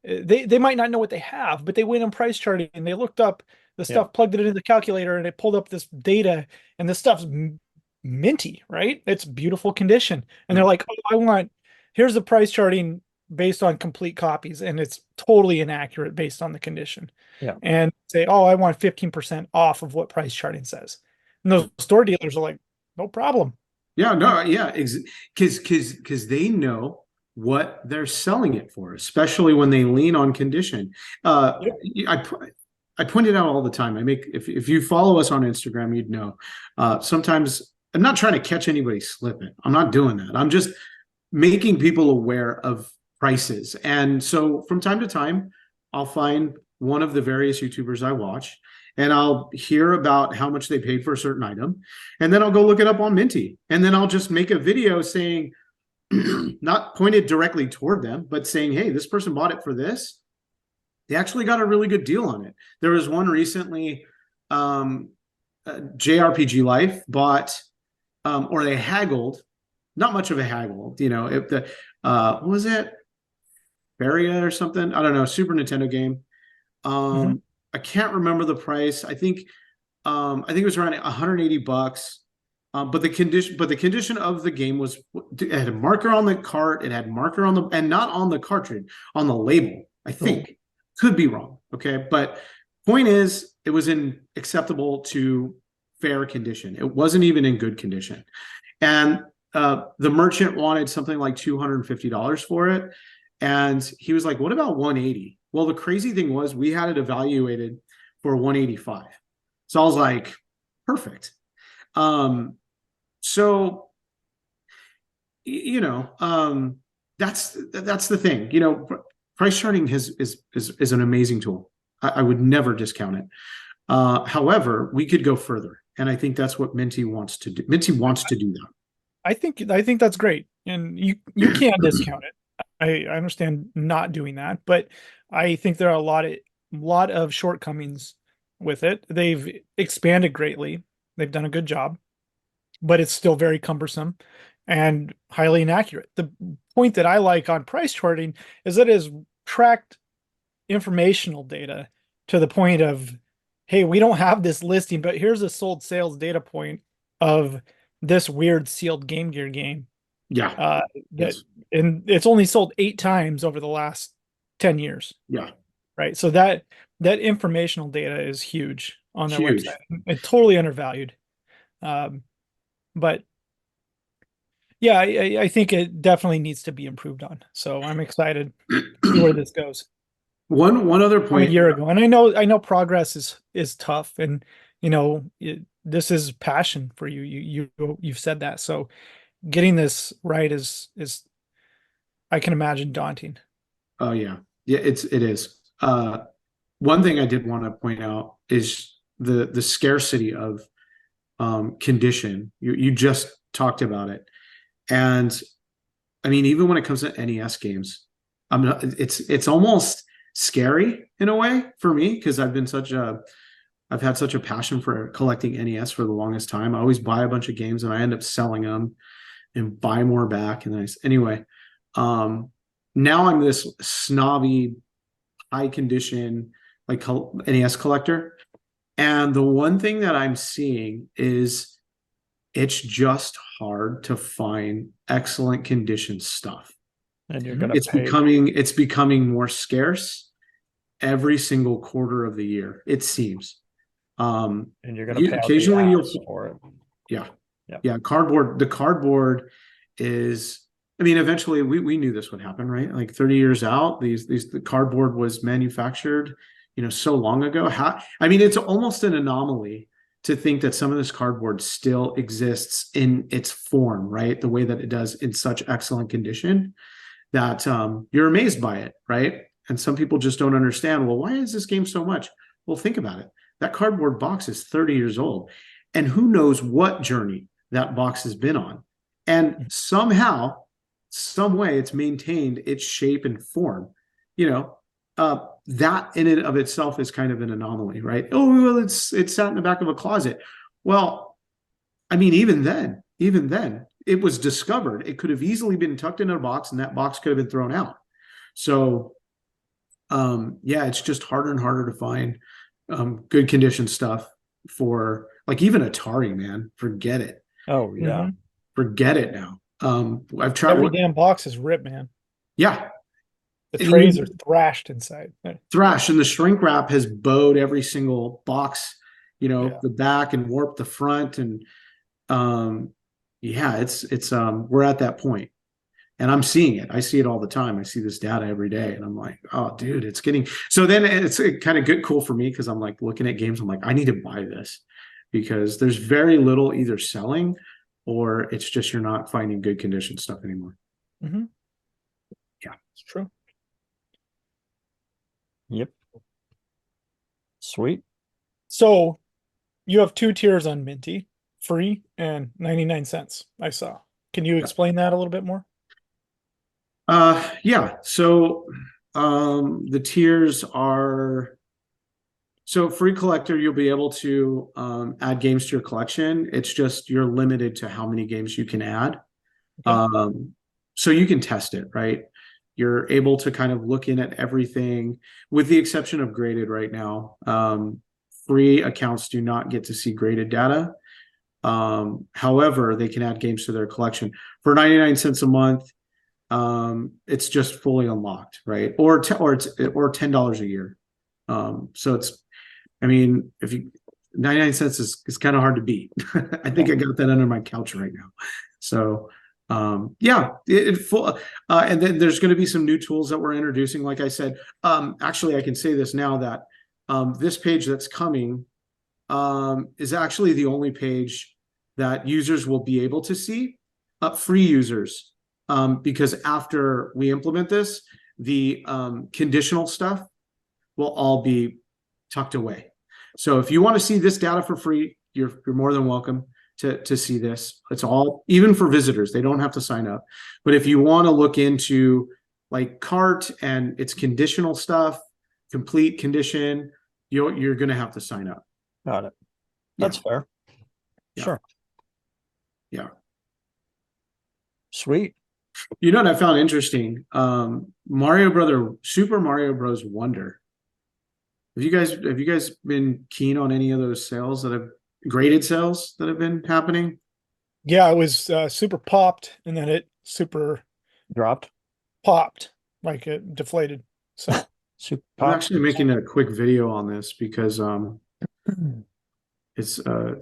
they might not know what they have, but they went on price charting and they looked up the stuff, plugged it into the calculator, and it pulled up this data, and this stuff's minty, right? It's beautiful condition. And they're like, here's the price charting based on complete copies, and it's totally inaccurate based on the condition. And say, I want 15% off of what price charting says. And those store dealers are like, no problem. Because they know what they're selling it for, especially when they lean on condition. I point it out all the time. If you follow us on Instagram, you'd know. Sometimes I'm not trying to catch anybody slipping. I'm not doing that. I'm just making people aware of prices. And so from time to time, I'll find one of the various YouTubers I watch, and I'll hear about how much they paid for a certain item, and then I'll go look it up on Minty, and then I'll just make a video saying, not pointed directly toward them, but saying, hey, this person bought it for this. They actually got a really good deal on it. There was one recently, JRPG Life bought, or they haggled, not much of a haggle, if the, what was it? Varia or something? I don't know, Super Nintendo game. I can't remember the price. I think it was around $180. But the condition of the game was, it had a marker on the cart, it had marker on the, and not on the cartridge, on the label, I think. Could be wrong. Okay. But point is, it was in acceptable to fair condition. It wasn't even in good condition. And the merchant wanted something like $250 for it. And he was like, what about 180? Well, the crazy thing was, we had it evaluated for 185. So I was like, perfect. So, that's the thing, price charting is an amazing tool. I would never discount it. However, we could go further. And I think that's what Minty wants to do. Minty wants to do that. I think that's great. And you can't discount it. I understand not doing that, but I think there are a lot of shortcomings with it. They've expanded greatly. They've done a good job, but it's still very cumbersome and highly inaccurate. The point that I like on price charting is that it is tracked informational data to the point of, hey, we don't have this listing, but here's a sold sales data point of this weird sealed Game Gear game. Yeah. Yes. And it's only sold 8 times over the last 10 years. Yeah. Right. So that informational data is huge on their website. It's totally undervalued. But yeah, I think it definitely needs to be improved on. So I'm excited to see where this goes. One other point. A year ago, and I know progress is tough, and this is passion for you. You've said that. So getting this right is I can imagine daunting. Oh yeah, it is. One thing I did want to point out is the scarcity of condition. You just talked about it, and I mean, even when it comes to NES games, it's almost scary in a way for me, because I've had such a passion for collecting NES for the longest time. I always buy a bunch of games and I end up selling them and buy more back. And anyway, now I'm this snobby, high condition, like NES collector. And the one thing that I'm seeing is it's just hard to find excellent condition stuff. And you're gonna it's becoming more scarce every single quarter of the year, it seems. And you're gonna pay occasionally you'll for it. Yeah. Cardboard. The cardboard is, I mean, eventually we knew this would happen, right? Like 30 years out, the cardboard was manufactured, so long ago. I mean, it's almost an anomaly to think that some of this cardboard still exists in its form, right? The way that it does, in such excellent condition, that you're amazed by it, right? And some people just don't understand, well, why is this game so much? Well, think about it. That cardboard box is 30 years old, and who knows what journey that box has been on. And somehow, some way, it's maintained its shape and form. That in and of itself is kind of an anomaly, right? Oh, well, it's sat in the back of a closet. Well, I mean, even then, it was discovered. It could have easily been tucked in a box, and that box could have been thrown out. So, it's just harder and harder to find good condition stuff for, like, even Atari, man. Forget it. Oh yeah, forget it now. I've tried. Every damn box is ripped, man. Yeah, the trays are thrashed inside. Thrash, and the shrink wrap has bowed every single box. The back, and warped the front, and it's we're at that point, and I'm seeing it. I see it all the time. I see this data every day, and I'm like, oh, dude, it's getting. So then it's kind of cool for me, because I'm like looking at games. I'm like, I need to buy this, because there's very little either selling, or it's just you're not finding good condition stuff anymore. Mm-hmm. Yeah, it's true. Yep. Sweet. So you have two tiers on Minty, free and 99 cents, I saw. Can you explain that a little bit more? Yeah. So the tiers are, so free collector, you'll be able to add games to your collection. It's just you're limited to how many games you can add. Okay. So you can test it, right? You're able to kind of look in at everything, with the exception of graded right now. Free accounts do not get to see graded data. However, they can add games to their collection for 99 cents a month. It's just fully unlocked, right? Or $10 a year. So it's, I mean, if you 99 cents is kind of hard to beat. I think I got that under my couch right now. So yeah, it full and then there's going to be some new tools that we're introducing. Like I said, actually I can say this now that this page that's coming is actually the only page that users will be able to see, free users, because after we implement this, the conditional stuff will all be tucked away. So if you want to see this data for free, you're more than welcome to see this. It's all, even for visitors, they don't have to sign up. But if you want to look into like cart and its conditional stuff, complete condition, you're going to have to sign up. Got it. That's fair. Yeah. Sure. Yeah. Sweet. You know what I found interesting? Super Mario Bros. Wonder. Have you guys been keen on any of those sales that have graded sales that have been happening? Yeah, it was super popped and then it super Dropped. popped, like it deflated. So Super I'm pop. actually making a quick video on this because it's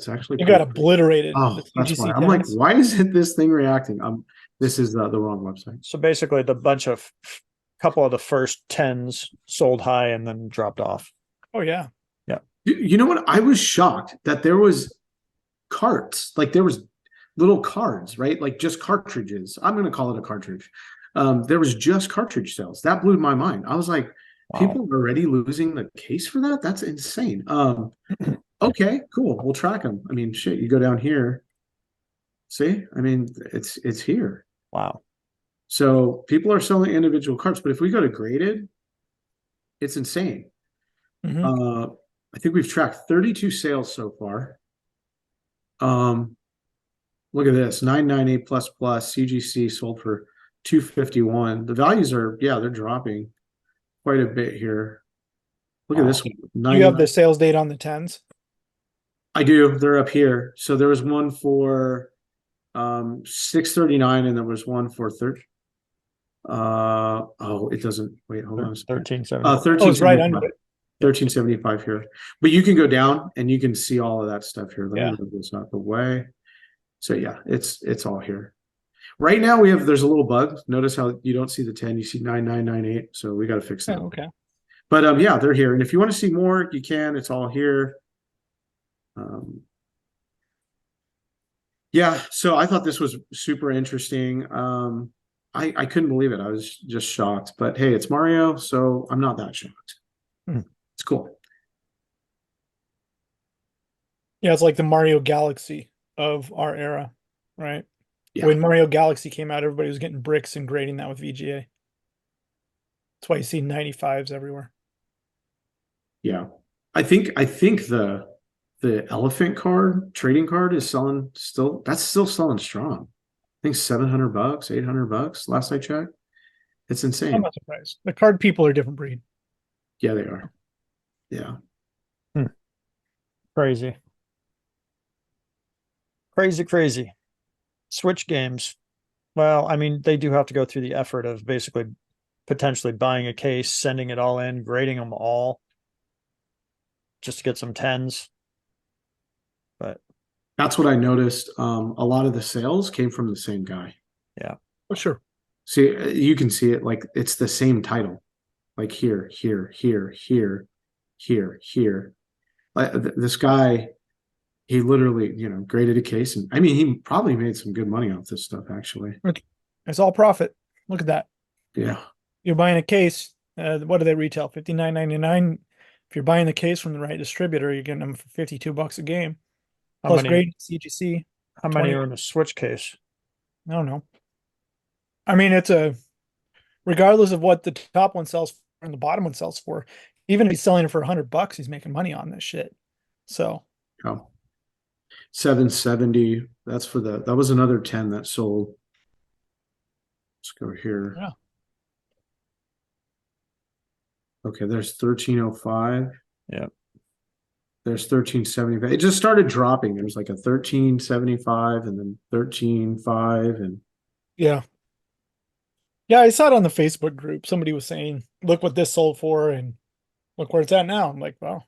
actually it got pretty. obliterated. Oh, The that's CGC why. I'm like, 10s. why isn't this thing reacting? This is the wrong website. So basically the bunch of couple of the first tens sold high and then dropped off. Oh yeah. You know what? I was shocked that there was carts, like there was little cards, right? Like just cartridges. I'm going to call it a cartridge. There was just cartridge sales. That blew my mind. I was like, Wow. people are already losing the case for that? That's insane. Okay, cool. We'll track them. I mean, shit, you go down here. See? I mean, it's here. Wow. So people are selling individual carts, but if we go to graded, it's insane. Mhm. I think we've tracked 32 sales so far. Look at this, 998 plus CGC sold for 251. The values are, yeah, they're dropping quite a bit here. Look at this one. Do you have the sales data on the 10s? I do. They're up here. So there was one for 639 and there was one for 30. Oh, it doesn't, wait, hold on a second. 1370. Oh, it's right under it. 1375 here. But you can go down and you can see all of that stuff here. Let Yeah. me move this out the way. So yeah, it's all here. Right now there's a little bug. Notice how you don't see the 10, you see 9998. So we got to fix that. Oh, okay. But yeah, they're here. And if you want to see more, you can. It's all here. Yeah, so I thought this was super interesting. I couldn't believe it. I was just shocked. But hey, it's Mario, so I'm not that shocked. It's cool. Yeah, it's like the Mario Galaxy of our era, right? Yeah. When Mario Galaxy came out, everybody was getting bricks and grading that with VGA. That's why you see 95s everywhere. Yeah. I think the elephant card, trading card is selling still, that's still selling strong. I think $700, $800 last I checked. It's insane. I'm not surprised. The card people are a different breed. Yeah, they are. Yeah. Crazy. Crazy. Switch games. Well, I mean, they do have to go through the effort of basically potentially buying a case, sending it all in, grading them all just to get some 10s. But that's what I noticed. A lot of the sales came from the same guy. Yeah. Oh, sure. See, you can see it like it's the same title. Like here. Like this guy, he literally, graded a case, and I mean, he probably made some good money off this stuff, actually. It's all profit. Look at that. Yeah. You're buying a case. What do they retail? $59.99. if you're buying the case from the right distributor, you're getting them for $52 a game. How Plus many grade CGC. how many 20. are in a Switch case? I don't know. I mean, regardless of what the top one sells for and the bottom one sells for, even if he's selling it for $100, he's making money on this shit. So Oh, 770. That's for that was another 10 that sold. Let's go here. yeah. Okay, there's 1305. Yeah. There's 1375. It just started dropping. There's like a 1375 and then 13.5 and Yeah. Yeah, I saw it on the Facebook group. Somebody was saying, look what this sold for and look where it's at now. I'm like, wow,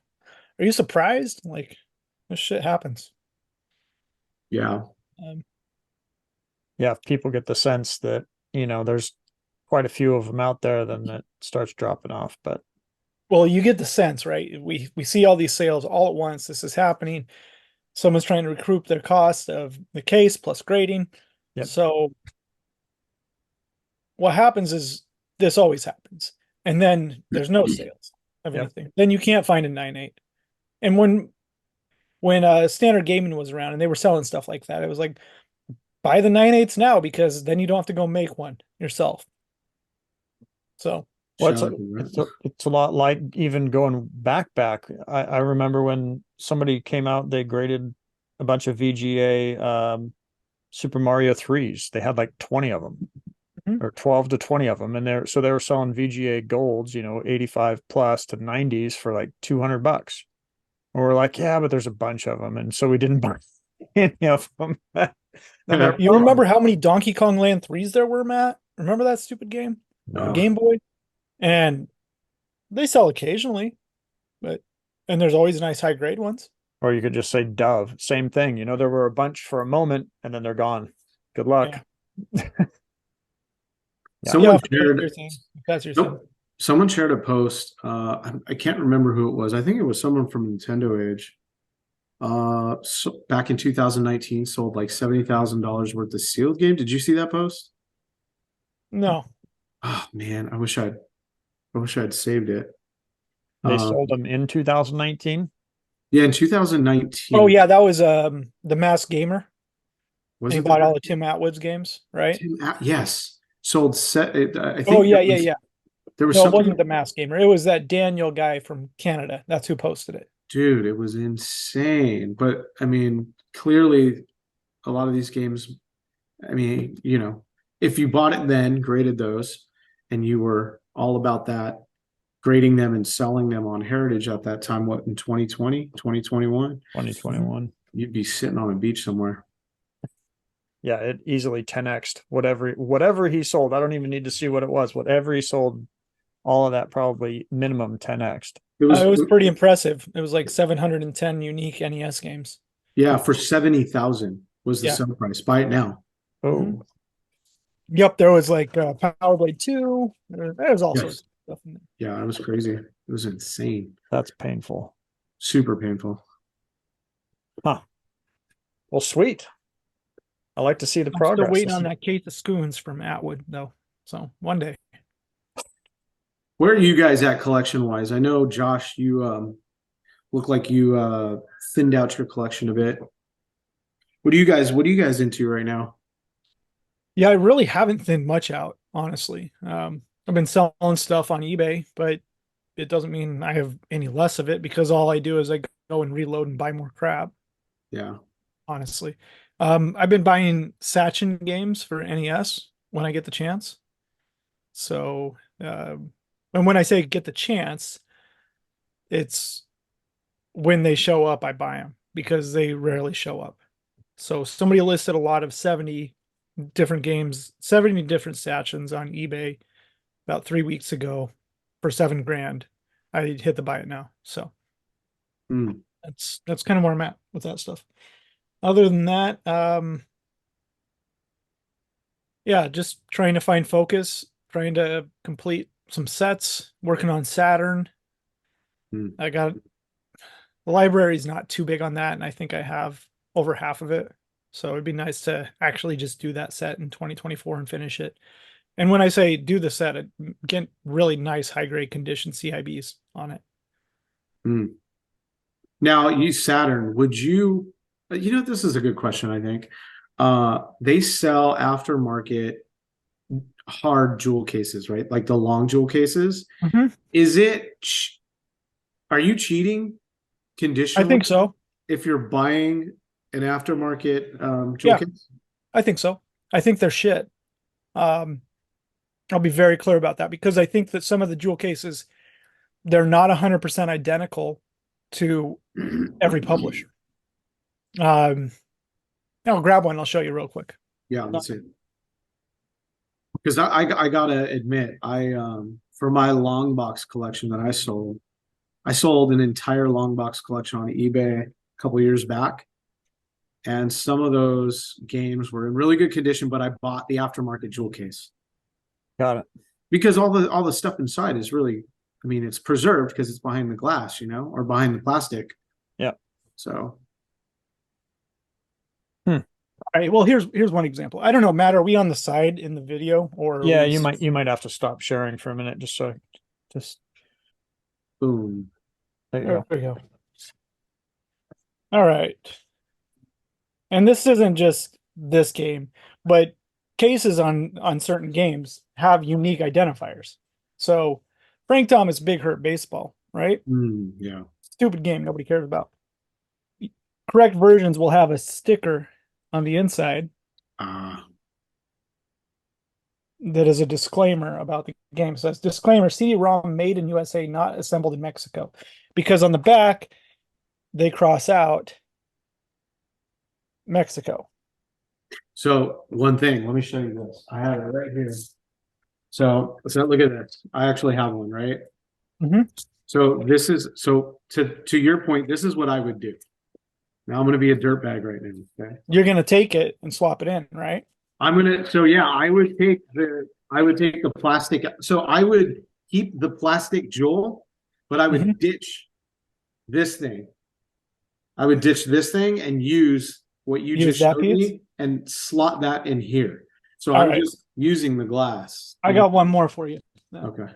are you surprised? Like, this shit happens. yeah. Um, Yeah, if people get the sense that, there's quite a few of them out there, then it starts dropping off. But well, you get the sense, right? We see all these sales all at once. This is happening. Someone's trying to recoup their cost of the case plus grading. Yep. So what happens is this always happens. And then there's no sales of Yep. anything. Then you can't find a 9.8. And when standard gaming was around and they were selling stuff like that, it was like, buy the 9.8s now because then you don't have to go make one yourself. So well, Shout out to Brett. it's a lot like even going back. I remember when somebody came out, they graded a bunch of VGA Super Mario 3s. They had like 20 of them. Mhm. Or 12 to 20 of them, and they were selling VGA golds, 85 plus to 90s for like $200. And we're like, yeah, but there's a bunch of them, and so we didn't buy any of them. you remember how many Donkey Kong Land 3s there were, Matt? Remember that stupid game? No. Game Boy? And they sell occasionally, and there's always nice high grade ones. Or you could just say Dove, same thing. There were a bunch for a moment, and then they're gone. Good luck. Yeah. Someone Yeah, shared. that's your thing. Nope. Someone shared a post. I can't remember who it was. I think it was someone from Nintendo Age. So back in 2019, sold like $70,000 worth of sealed game. Did you see that post? No. Oh man, I wish I'd saved it. They sold them in 2019. Yeah, in 2019. Oh yeah, that was the Mass Gamer. Was He it bought all the Tim Atwood's games, right? Yes, sold set. I think. Oh yeah. There was No, it something. wasn't the Mass Gamer. It was that Daniel guy from Canada. That's who posted it. Dude, it was insane. But I mean, clearly, a lot of these games. I mean, if you bought it then, graded those, and you were all about that, grading them and selling them on Heritage at that time, what, in 2020, 2021? 2021. You'd be sitting on a beach somewhere. Yeah, it easily 10x'd whatever he sold. I don't even need to see what it was. Whatever he sold, all of that probably minimum 10x'd. It It was was pretty impressive. It was like 710 unique NES games. yeah, for 70,000 was the Yeah. sell price. Buy it now. Oh, Mhm. Yep, there was like Power Blade 2. There was all Yes. sorts of stuff in there. Yeah, it was crazy. It was insane. that's painful. Super painful. Huh. Well, sweet. I like to see the I'm progress. still waiting on that case of Scoons from Atwood, though. So one day. Where are you guys at collection wise? I know Josh, you look like you thinned out your collection a bit. What are you guys into right now? Yeah, I really haven't thinned much out, honestly. I've been selling stuff on eBay, but it doesn't mean I have any less of it because all I do is I go and reload and buy more crap, Yeah. honestly. I've been buying Sachin games for NES when I get the chance. So, and when I say get the chance, it's when they show up, I buy them because they rarely show up. So somebody listed a lot of 70 different games, 70 different Sachins on eBay about 3 weeks ago for $7,000. I hit the buy it now. So Hmm. that's kind of where I'm at with that stuff. Other than that, yeah, just trying to find focus, trying to complete some sets, working on Saturn. Hmm. I got the library's not too big on that, and I think I have over half of it. So it'd be nice to actually just do that set in 2024 and finish it. And when I say do the set, get really nice high grade condition CIBs on it. Hmm. Now, you Saturn, would you, this is a good question, I think. They sell aftermarket hard jewel cases, right? Like the long jewel cases. Mhm. Is it, are you cheating I conditionally think so. if you're buying an aftermarket jewel Yeah, case? I think so. I think they're shit. Um, I'll be very clear about that because I think that some of the jewel cases, they're not 100% identical to every publisher. Um, I'll grab one. I'll show you real quick. Yeah, let's see. Because I gotta admit, for my long box collection that I sold an entire long box collection on eBay a couple years back, and some of those games were in really good condition, but I bought the aftermarket jewel case Got it. because all the stuff inside is really, I mean, it's preserved because it's behind the glass, or behind the plastic. Yeah. So All right. Well, here's one example. I don't know, Matt, are we on the side in the video or are Yeah, we you might have to stop sharing for a minute just boom. there you there go. we go. All right. And this isn't just this game, but cases on certain games have unique identifiers. So Frank Thomas Big Hurt Baseball, right? Yeah. Stupid game nobody cares about. Correct versions will have a sticker on the inside Uh, that is a disclaimer about the game. It says disclaimer CD-ROM made in USA, not assembled in Mexico. Because on the back, they cross out Mexico. so one thing, let me show you this. I have it right here. So look at this. I actually have one, right? Mhm. So this is to your point, this is what I would do. Now I'm gonna be a dirtbag right now. Okay. You're going to take it and swap it in, right? I would take the plastic. So I would keep the plastic jewel, but I would Mhm. ditch this thing. I would ditch this thing and use what you Use just that showed piece. me and slot that in here. So All I'm right. just using the glass. I got one more for you. Okay.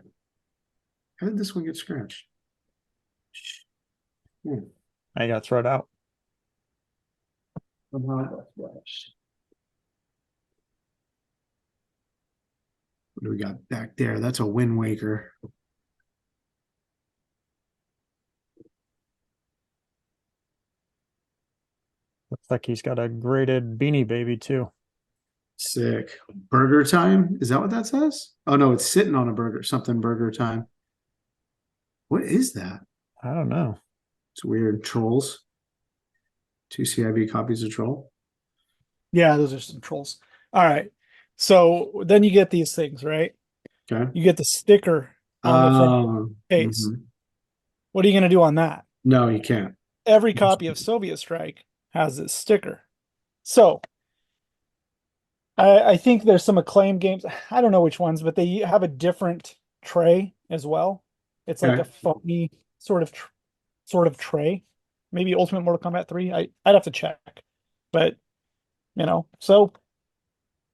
How did this one get scratched? I got to throw it out. Somehow it got scratched. What do we got back there? That's a Wind Waker. Looks like he's got a graded Beanie Baby too. Sick. Burger Time? Is that what that says? Oh no, it's sitting on a burger, something Burger Time. What is that? I don't know. It's weird. Trolls. Two CIB copies of Troll. Yeah, those are some trolls. All right. So then you get these things, right? Okay. You get the sticker on the front case. Mhm. What are you going to do on that? No, you can't. Every copy of Soviet Strike has this sticker. So I think there's some acclaimed games. I don't know which ones, but they have a different tray as well. It's like Okay. a foamy sort of tray. Maybe Ultimate Mortal Kombat 3. I'd have to check. But so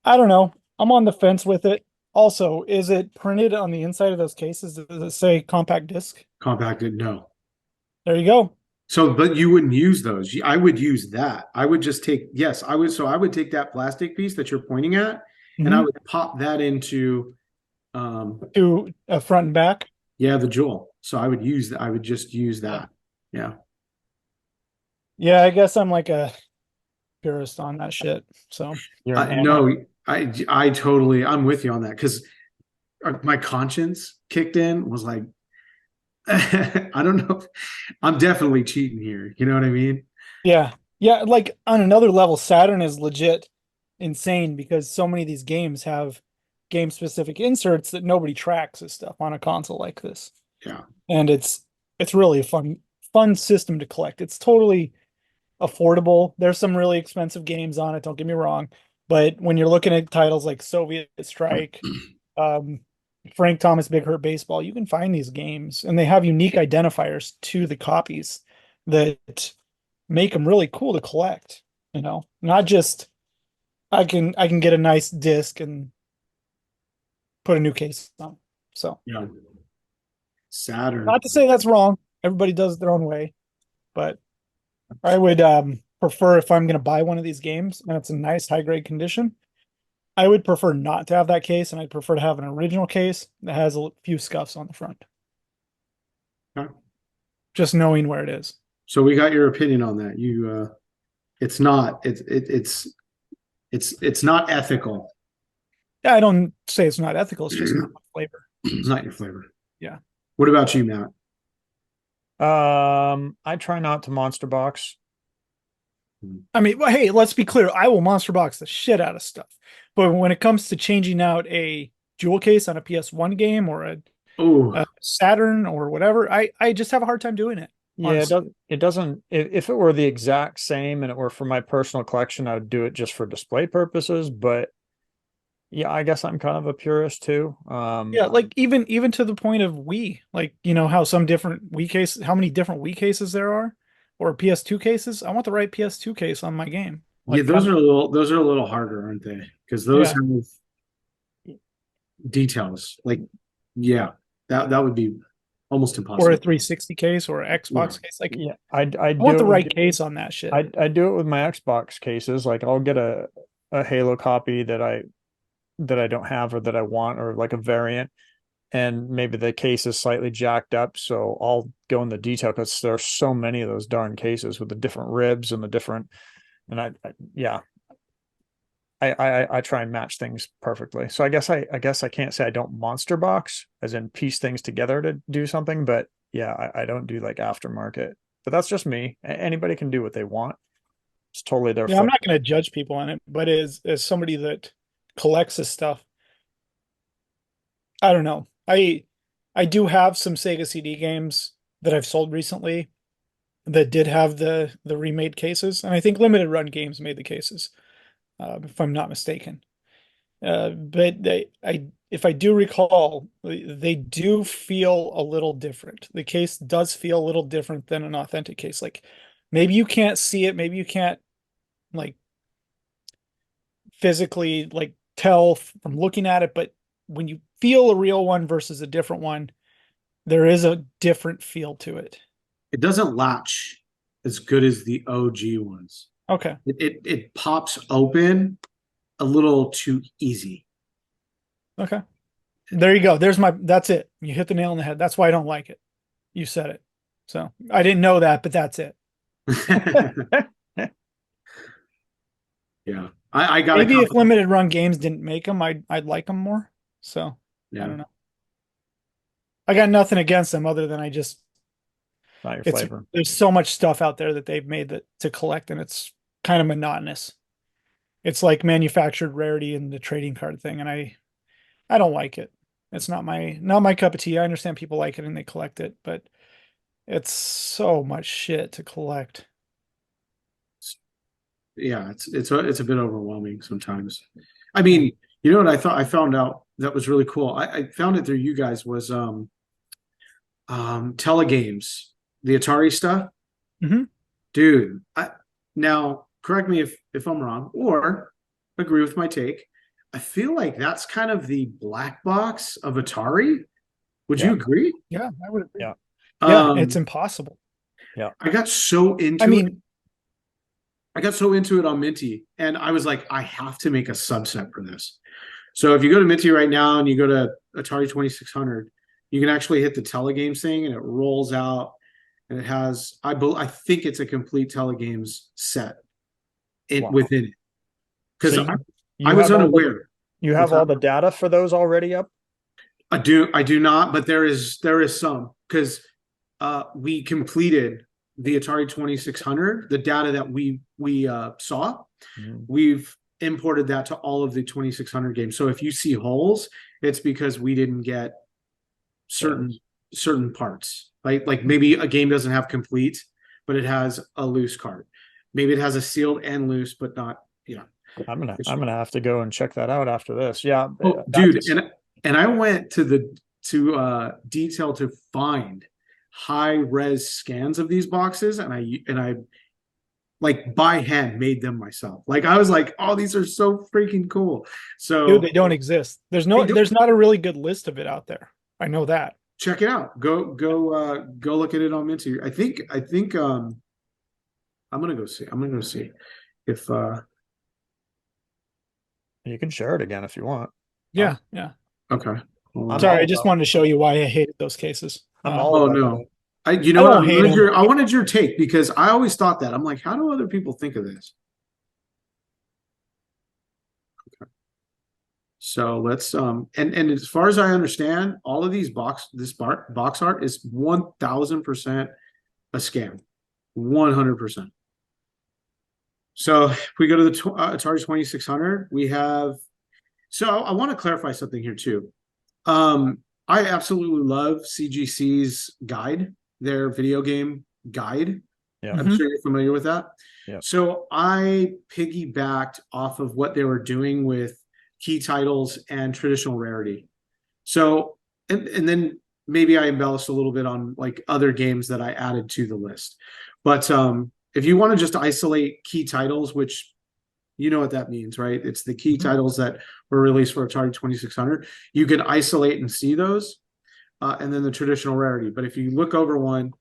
I don't know. I'm on the fence with it. Also, is it printed on the inside of those cases? Does it say compact disc? Compacted, no. There you go. So, but you wouldn't use those. I would use that. I would just take, yes, I would. So I would take that plastic piece that you're pointing at, and I Mhm. would pop that into, To front and back. yeah, the jewel. So I would use that. I would just use that. Yeah. Yeah, I guess I'm like a purist on that shit. So You're an No, I totally, I'm with you on that because my conscience kicked in, was like, I don't know. I'm definitely cheating here. You know what I mean? yeah, yeah. Like on another level, Saturn is legit insane because so many of these games have game specific inserts that nobody tracks as stuff on a console like this. Yeah. And it's really a fun system to collect. It's totally affordable. There's some really expensive games on it, don't get me wrong. But when you're looking at titles like Soviet Strike, um, Frank Thomas Big Hurt Baseball, you can find these games and they have unique identifiers to the copies that make them really cool to collect, not just I can get a nice disc and put a new case on. So Yeah. Saturn. not to say that's wrong. Everybody does it their own way, but I would prefer, if I'm going to buy one of these games and it's a nice high grade condition, I would prefer not to have that case, and I'd prefer to have an original case that has a few scuffs on the front. Okay. Just knowing where it is. So we got your opinion on that. It's not it's not ethical. Yeah, I don't say it's not ethical. It's just not my flavor. It's not your flavor. Yeah. What about you, Matt? I try not to monster box. I mean, well, hey, let's be clear. I will monster box the shit out of stuff. But when it comes to changing out a jewel case on a PS1 game or a Saturn or whatever, I just have a hard time doing it. Yeah, it doesn't, if it were the exact same and it were for my personal collection, I would do it just for display purposes. But yeah, I guess I'm kind of a purist too. Yeah, like even to the point of Wii, like, how some different Wii cases, how many different Wii cases there are, or PS2 cases. I want the right PS2 case on my game. Yeah, Like, those are a little harder, aren't they? Because those have details. Like, yeah, that would be almost impossible. or a 360 case or an Xbox case. Like, yeah, I want the right case on that shit. I do it with my Xbox cases. Like, I'll get a Halo copy that I don't have or that I want, or like a variant, and maybe the case is slightly jacked up, so I'll go in the detail because there's so many of those darn cases with the different ribs and the different, and I try and match things perfectly. So I guess I can't say I don't monster box as in piece things together to do something, but yeah, I don't do like aftermarket. But that's just me. Anybody can do what they want. It's totally their Yeah, I'm not going to judge people on it, but as somebody that collects this stuff, I don't know. I do have some Sega CD games that I've sold recently that did have the remade cases, and I think Limited Run Games made the cases, if I'm not mistaken. But if I do recall, they do feel a little different. The case does feel a little different than an authentic case. Like, maybe you can't see it, maybe you can't like physically like tell from looking at it, but when you feel a real one versus a different one, there is a different feel to it. It doesn't latch as good as the OG ones. Okay. It pops open a little too easy. Okay. There you go. That's it. You hit the nail on the head. That's why I don't like it. You said it. So I didn't know that, but that's it. Yeah. I got maybe if Limited Run Games didn't make them, I'd like them more. So yeah. I don't know. I got nothing against them other than not your flavor. There's so much stuff out there that they've made that to collect, and it's kind of monotonous. It's like manufactured rarity in the trading card thing, and I don't like it. It's not my cup of tea. I understand people like it and they collect it, but it's so much shit to collect. Yeah, it's a bit overwhelming sometimes. I mean, you know what I found out that was really cool. I found it through you guys was telegames, the Atari stuff. Mm-hmm. Dude, now correct me if I'm wrong or agree with my take. I feel like that's kind of the black box of Atari. Would you agree? Yeah, I would agree. Yeah. Yeah, it's impossible. Yeah. I got so into it. I got so into it on Minty, and I was like, I have to make a subset for this. So if you go to Minty right now and you go to Atari 2600, you can actually hit the telegames thing, and it rolls out, and it has I think it's a complete telegames set within it. Because I was unaware. You have all the data for those already up? I do not, but there is some, because we completed the Atari 2600, the data that we saw, we've imported that to all of the 2600 games. So if you see holes, it's because we didn't get certain parts. Like maybe a game doesn't have complete, but it has a loose card. Maybe it has a sealed and loose, but not. Yeah, I'm gonna have to go and check that out after this. Yeah, dude, and I went to detail to find high res scans of these boxes, and I like by hand made them myself. Like I was like, oh, these are so freaking cool. So dude, they don't exist. There's not a really good list of it out there. I know that. check it out. Go look at it on Minty. I think I'm gonna go see. I'm gonna go see if You can share it again if you want. Yeah, yeah. okay. Hold on. I'm Sorry, all I just about wanted to show you why I hated those cases. I'm all Oh about no. it. You I know what? don't hate them. I wanted your take because I always thought that. I'm like, how do other people think of this? So let's and as far as I understand, all of these box art is 1000% a scam. 100%. So if we go to the Atari 2600, we have. So I want to clarify something here too. I absolutely love CGC's guide, their video game guide. Yeah. I'm sure you're familiar with that. Yeah. So I piggybacked off of what they were doing with key titles and traditional rarity. So and then maybe I embellished a little bit on like other games that I added to the list. But if you want to just isolate key titles, which you know what that means, right? It's the key titles that were released for Atari 2600. You can isolate and see those, and then the traditional rarity. But if you look over one,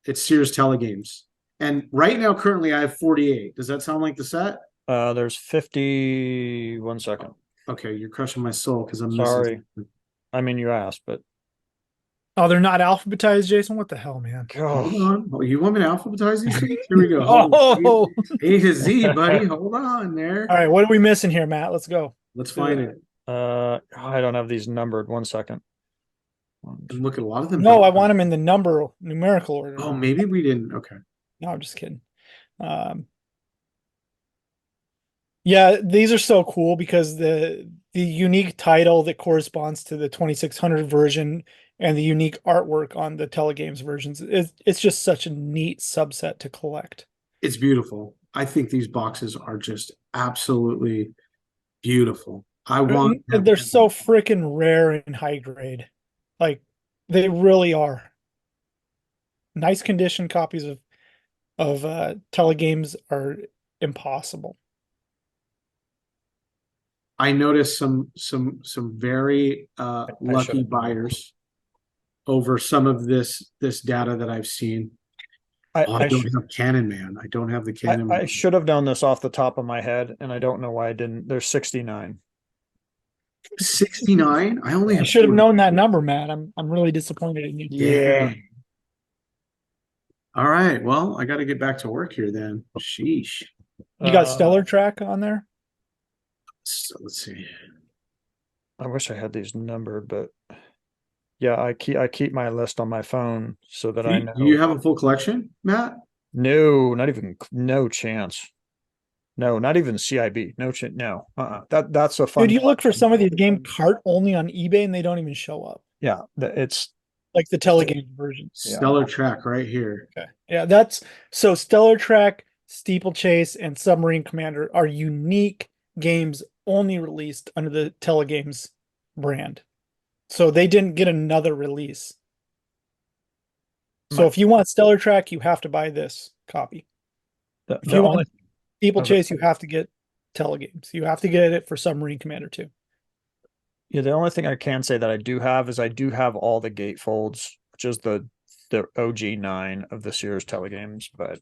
it's Sears Telegames. And right now, currently, I have 48. Does that sound like the set? There's 50. 1 second. Okay, you're crushing my soul because I'm Sorry. missing. I mean, you asked, but Oh, they're not alphabetized, Jason? What the hell, man? Hold oh, on. Oh, you want me to alphabetize these things? Here we go. Oh, A to Z, buddy. Hold on there. all right. What are we missing here, Matt? Let's go. Let's find it. I don't have these numbered. 1 second. And look at a lot of them. No, I want them in the numerical order. Oh, maybe we didn't. Okay. No, I'm just kidding. Yeah, these are so cool because the unique title that corresponds to the 2600 version and the unique artwork on the Telegames versions, it's just such a neat subset to collect. It's beautiful. I think these boxes are just absolutely beautiful. I want And they're so freaking rare and high grade. Like they really are. Nice condition copies of Telegames are impossible. I noticed some very lucky buyers over some of this data that I've seen. I don't have Canon Man. I don't have the Canon. I should have known this off the top of my head, and I don't know why I didn't. There's 69. 69. I only I should have known that number, Matt. I'm really disappointed in you. Yeah. All right. Well, I got to get back to work here then. Sheesh. You got Stellar Track on there? So let's see. I wish I had these numbered, but yeah, I keep my list on my phone so that I know. Do you have a full collection, Matt? No, not even no chance. No, not even CIB. No chance. No. That's a fun. Dude, you look for some of these game cart only on eBay and they don't even show up. Yeah, it's like the Telegames version. Stellar Track right here. Okay. Yeah, that's so Stellar Track, Steeplechase, and Submarine Commander are unique games only released under the Telegames brand. So they didn't get another release. So if you want Stellar Track, you have to buy this copy. If you want Steeplechase, you have to get Telegames. You have to get it for Submarine Commander too. Yeah, the only thing I can say that I do have is I do have all the gatefolds, which is the OG9 of the Sears Telegames. But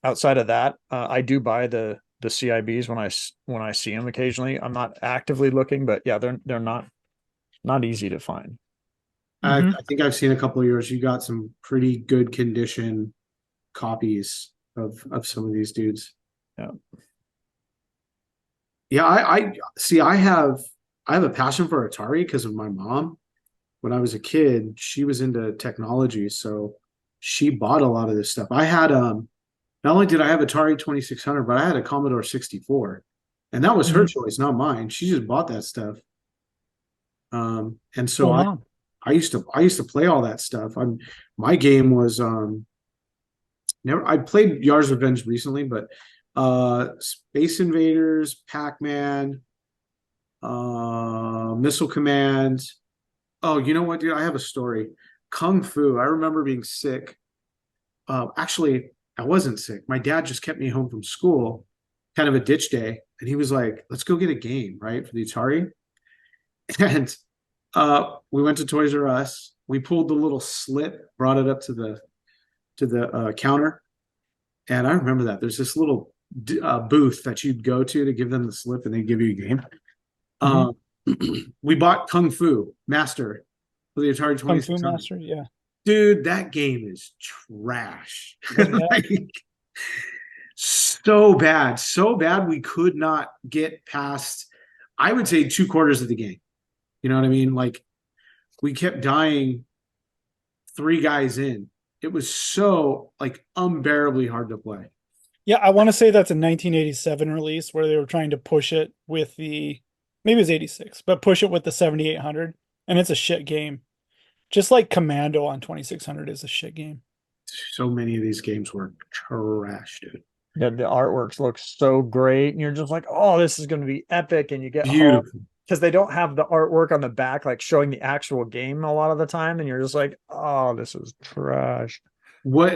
outside of that, I do buy the CIBs when I see them occasionally. I'm not actively looking, but yeah, they're not easy to find. I think I've seen a couple of yours. You got some pretty good condition copies of some of these dudes. Yeah. Yeah, I see. I have a passion for Atari because of my mom. When I was a kid, she was into technology, so she bought a lot of this stuff. I had not only did I have Atari 2600, but I had a Commodore 64, and that was her choice, not mine. She just bought that stuff. And so I used to play all that stuff. My game was I played Yar's Revenge recently, but Space Invaders, Pac-Man, Missile Command. Oh, you know what, dude? I have a story. Kung Fu. I remember being sick. Actually, I wasn't sick. My dad just kept me home from school, kind of a ditch day, and he was like, "Let's go get a game, right, for the Atari." And We went to Toys R Us. We pulled the little slip, brought it up to the counter, and I remember that there's this little booth that you'd go to give them the slip, and they give you a game. We bought Kung Fu Master for the Atari Kung Fu 2600. Master, yeah. Dude, that game is trash. Yeah. So bad we could not get past, I would say, 2/4 of the game. You know what I mean? Like, we kept dying 3 guys in. It was so, like, unbearably hard to play. Yeah, I want to say that's a 1987 release where they were trying to push it with maybe it was 86, but push it with the 7800, and it's a shit game. Just like Commando on 2600 is a shit game. So many of these games were trash, dude. Yeah, the artworks look so great, and you're just like, oh, this is going to be epic. And you get Beautiful. because they don't have the artwork on the back, like showing the actual game a lot of the time, and you're just like, oh, this is trash.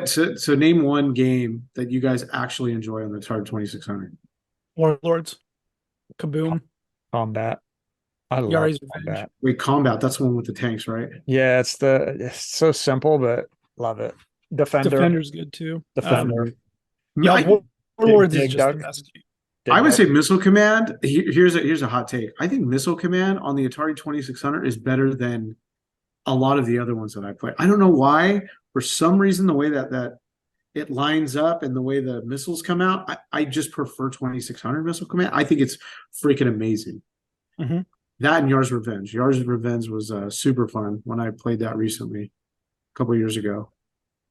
So name one game that you guys actually enjoy on the Atari 2600. Warlords, Kaboom, Combat. I love Yari's Combat. Revenge. Wait, Combat, that's the one with the tanks, right? Yeah, it's so simple, but love it. Defender's good too. Defender. Yeah, Warlords is Dig just Dug. the best game. I would say Missile Command. Here's a hot take. I think Missile Command on the Atari 2600 is better than a lot of the other ones that I play. I don't know why. For some reason, the way that it lines up and the way the missiles come out, I just prefer 2600 Missile Command. I think it's freaking amazing. Mhm. That and Yars' Revenge. Yars' Revenge was super fun when I played that recently, a couple years ago.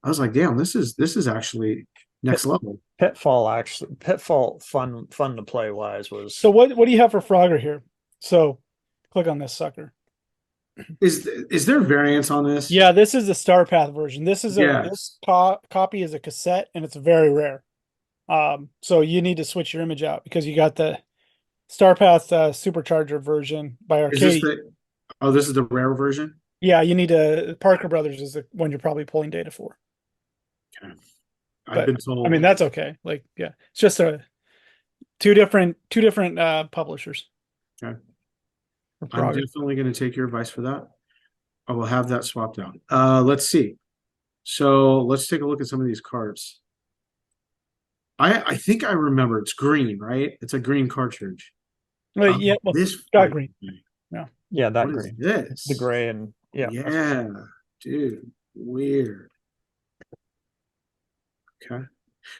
I was like, damn, this is actually next level. Pitfall fun to play wise was. So what do you have for Frogger here? So click on this sucker. Is there variance on this? Yeah, this is the Star Path version. This is Yes. this copy is a cassette, and it's very rare. So you need to switch your image out because you got the Star Path supercharger version by Is this Arcade. this is the rare version? Yeah, you need to. Parker Brothers is the one you're probably pulling data for. Okay. But, I've been told. I mean, that's okay. Like, yeah, it's just two different publishers. Okay. For I'm Frogger. definitely going to take your advice for that. I will have that swapped out. Let's see. So let's take a look at some of these cards. I think I remember it's green, right? It's a green cartridge. Well, yeah, well, this got green. Yeah, that What is green. this? The gray and Yeah, dude, weird. Okay,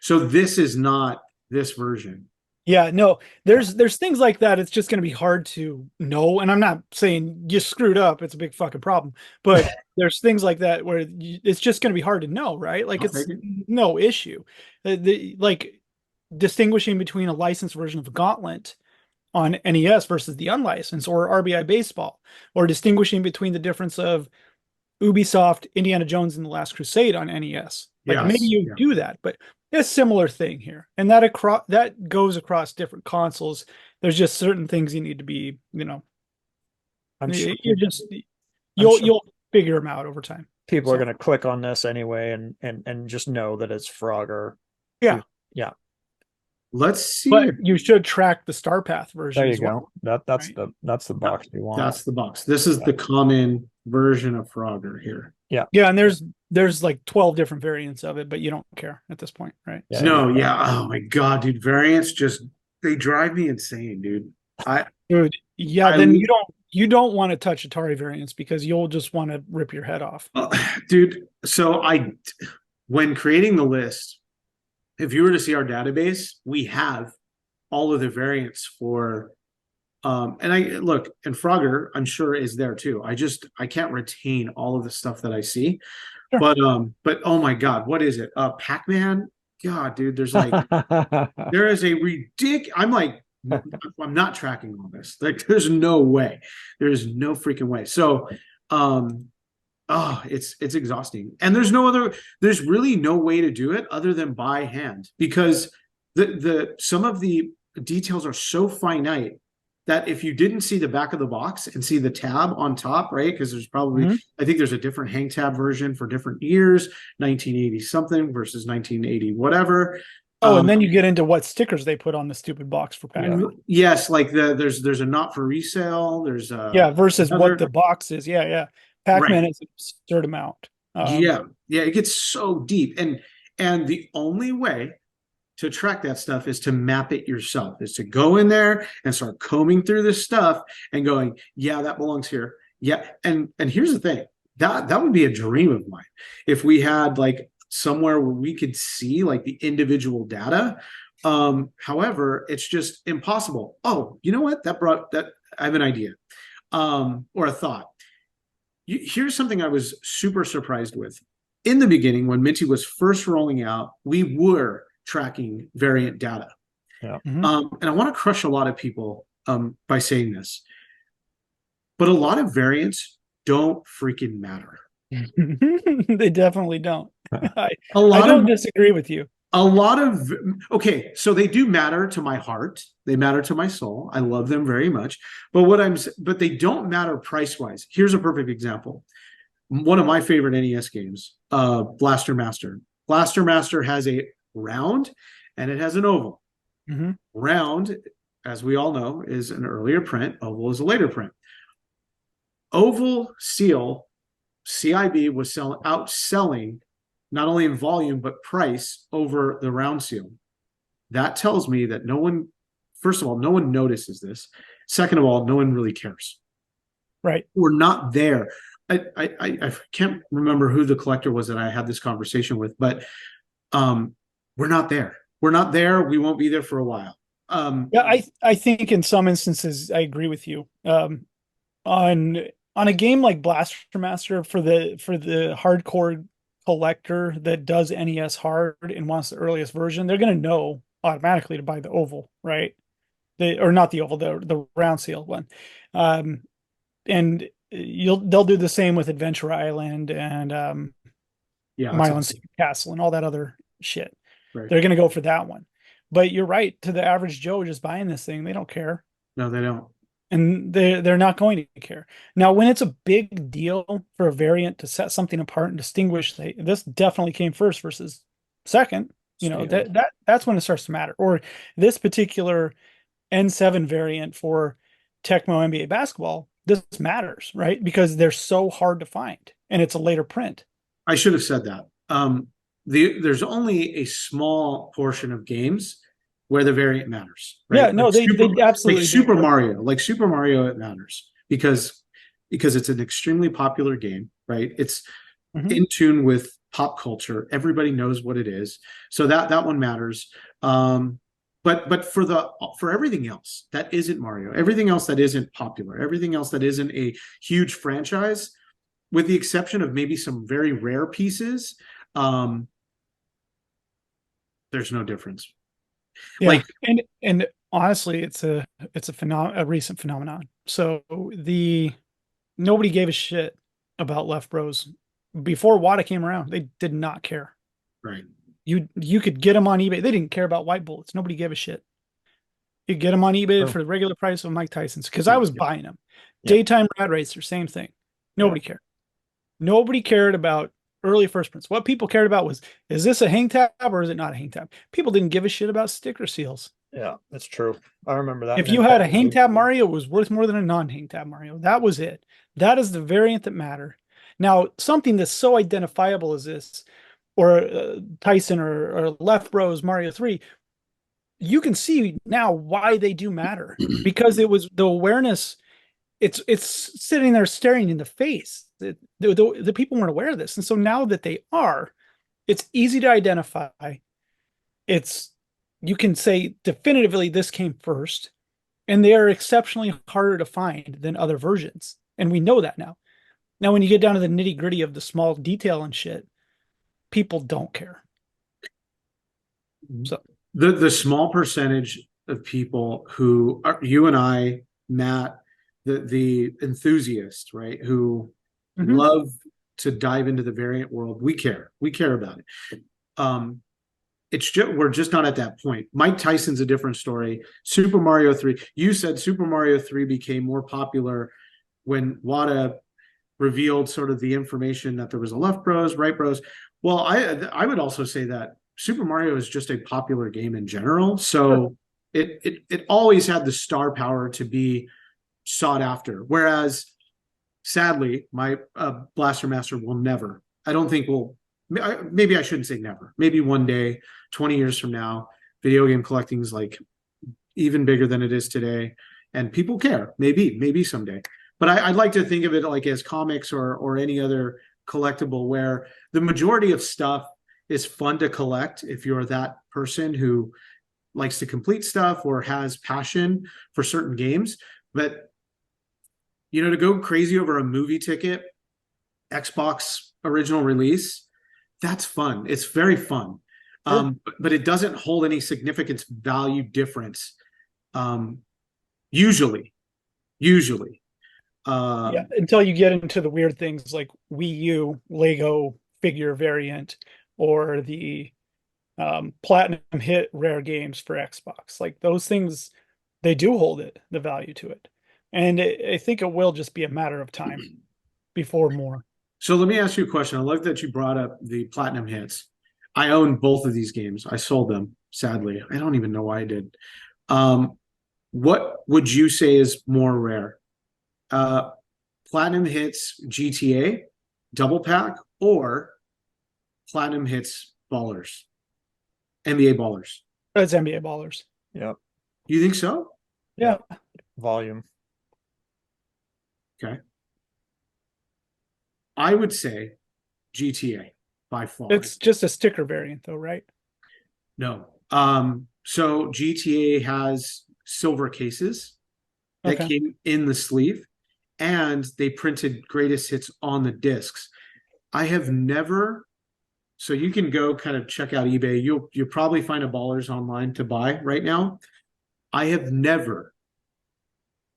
so this is not this version. Yeah, no, there's things like that. It's just going to be hard to know. And I'm not saying you screwed up. It's a big fucking problem. But there's things like that where it's just going to be hard to know, right? Like, it's no issue. Like distinguishing between a licensed version of Gauntlet on NES versus the unlicensed, or RBI Baseball, or distinguishing between the difference of Ubisoft, Indiana Jones, and The Last Crusade on NES. Like, maybe you do that, but it's a similar thing here, and that goes across different consoles. There's just certain things you need to be, I'm sure you'll figure them out over time. people are going to click on this anyway and just know that it's Frogger. Yeah. Let's see. But you should track the Star Path version. There you as well. go. That's Right. that's the box you want. That's the box. This is the common version of Frogger here. Yeah, and there's like 12 different variants of it, but you don't care at this point, right? Yeah, No, yeah. Oh my god, dude. Variants they drive me insane, dude. Dude, yeah, then you don't want to touch Atari variants because you'll just want to rip your head off. Dude, so when creating the list, if you were to see our database, we have all of the variants for and Frogger, I'm sure, is there too. I can't retain all of the stuff that I see. Sure. But oh my god, what is it? Pac-Man? God, dude, there's like there is a ridiculous. I'm not tracking all this. Like, there's no way. There's no freaking way. So it's exhausting. And there's really no way to do it other than by hand, because some of the details are so finite that if you didn't see the back of the box and see the tab on top, right? Because there's probably, I think there's a different hang tab version for different years, 1980 something versus 1980 whatever. Oh, and then you get into what stickers they put on the stupid box for Pac-Man. Yes, like there's a not for resale. There's Yeah, versus another, what the box is. Yeah, yeah. Pac-Man right. is an absurd amount. Yeah, yeah, it gets so deep, and the only way to track that stuff is to map it yourself, is to go in there and start combing through this stuff and going, yeah, that belongs here. Yeah, and here's the thing, that would be a dream of mine if we had like somewhere where we could see like the individual data. However, it's just impossible. Oh, you know what? That I have an idea, or a thought. Here's something I was super surprised with. In the beginning, when Minty was first rolling out, we were tracking variant data. Yeah. And I want to crush a lot of people by saying this, but a lot of variants don't freaking matter. They definitely don't. I I don't disagree with you. Okay, so they do matter to my heart. They matter to my soul. I love them very much. But they don't matter price wise. Here's a perfect example. One of my favorite NES games, Blaster Master. Blaster Master has a round and it has an oval. Mm-hmm. Round, as we all know, is an earlier print. Oval is a later print. Oval seal, CIB was outselling not only in volume but price over the round seal. That tells me that no one, first of all, no one notices this. Second of all, no one really cares. Right. We're not there. I can't remember who the collector was that I had this conversation with, but we're not there. We're not there. We won't be there for a while. Yeah, I think in some instances I agree with you. On a game like Blaster Master, for the hardcore collector that does NES hard and wants the earliest version, they're going to know automatically to buy the oval, right? Or not the oval, the round seal one. And they'll do the same with Adventure Island and Mylan Secret Castle and all that other shit. Right. They're going to go for that one. But you're right, to the average Joe just buying this thing, they don't care. No, they don't. And they're not going to care. Now, when it's a big deal for a variant to set something apart and distinguish, this definitely came first versus second. You know, that's when it starts to matter. Or this particular N7 variant for Tecmo NBA basketball, this matters, right? Because they're so hard to find, and it's a later print. I should have said that. There's only a small portion of games where the variant matters, right? Yeah, no, they absolutely like Super Mario. Like Super Mario, it matters because it's an extremely popular game, right? It's in tune with pop culture. Everybody knows what it is, so that one matters. But for everything else that isn't Mario, everything else that isn't popular, everything else that isn't a huge franchise, with the exception of maybe some very rare pieces, there's no difference. Yeah, like, and honestly, it's a recent phenomenon. So nobody gave a shit about Left Bros before WATA came around. They did not care. Right. You could get them on eBay. They didn't care about white bullets. Nobody gave a shit. You get them on eBay for the regular price of Mike Tyson's, because I was buying them. Daytime Rad Racer, same thing. Nobody cared. Nobody cared about early first prints. What people cared about was, is this a hang tab or is it not a hang tab? People didn't give a shit about sticker seals. Yeah, that's true. I remember that. If you had a hang tab Mario, it was worth more than a non-hang tab Mario. That was it. That is the variant that mattered. Now, something that's so identifiable as this, or Tyson or Left Bros Mario 3, you can see now why they do matter, because it was the awareness. It's sitting there staring in the face. The people weren't aware of this, and so now that they are, it's easy to identify. You can say definitively this came first, and they are exceptionally harder to find than other versions, and we know that now. Now, when you get down to the nitty gritty of the small detail and shit, people don't care. So the small percentage of people who are, you and I, Matt, the enthusiast, right, who love to dive into the variant world, we care about it. It's just, we're just not at that point. Mike Tyson's a different story. Super Mario 3, you said Super Mario 3 became more popular when WATA revealed sort of the information that there was a Left Bros, Right Bros. Well, I would also say that Super Mario is just a popular game in general. So it always had the star power to be sought after. Whereas sadly, my Blaster Master will never. I don't think will. Maybe I shouldn't say never. Maybe one day, 20 years from now, video game collecting is like even bigger than it is today, and people care. Maybe someday. But I'd like to think of it like as comics or any other collectible, where the majority of stuff is fun to collect if you're that person who likes to complete stuff or has passion for certain games. But to go crazy over a movie ticket, Xbox original release, that's fun. It's very fun. But it doesn't hold any significance value difference. Usually. Yeah, until you get into the weird things like Wii U Lego figure variant or the platinum hit rare games for Xbox. Like those things, they do hold the value to it. And I think it will just be a matter of time before more. So let me ask you a question. I love that you brought up the platinum hits. I own both of these games. I sold them, sadly. I don't even know why I did. What would you say is more rare? Platinum hits GTA double pack or platinum hits ballers, NBA ballers? It's NBA ballers. Yep. You think so? Yeah. Volume. Okay. I would say GTA by far. It's just a sticker variant though, right? No. So GTA has silver cases that came in the sleeve, and they printed greatest hits on the discs. I have never, so you can go kind of check out eBay. You'll probably find a Ballers online to buy right now. I have never,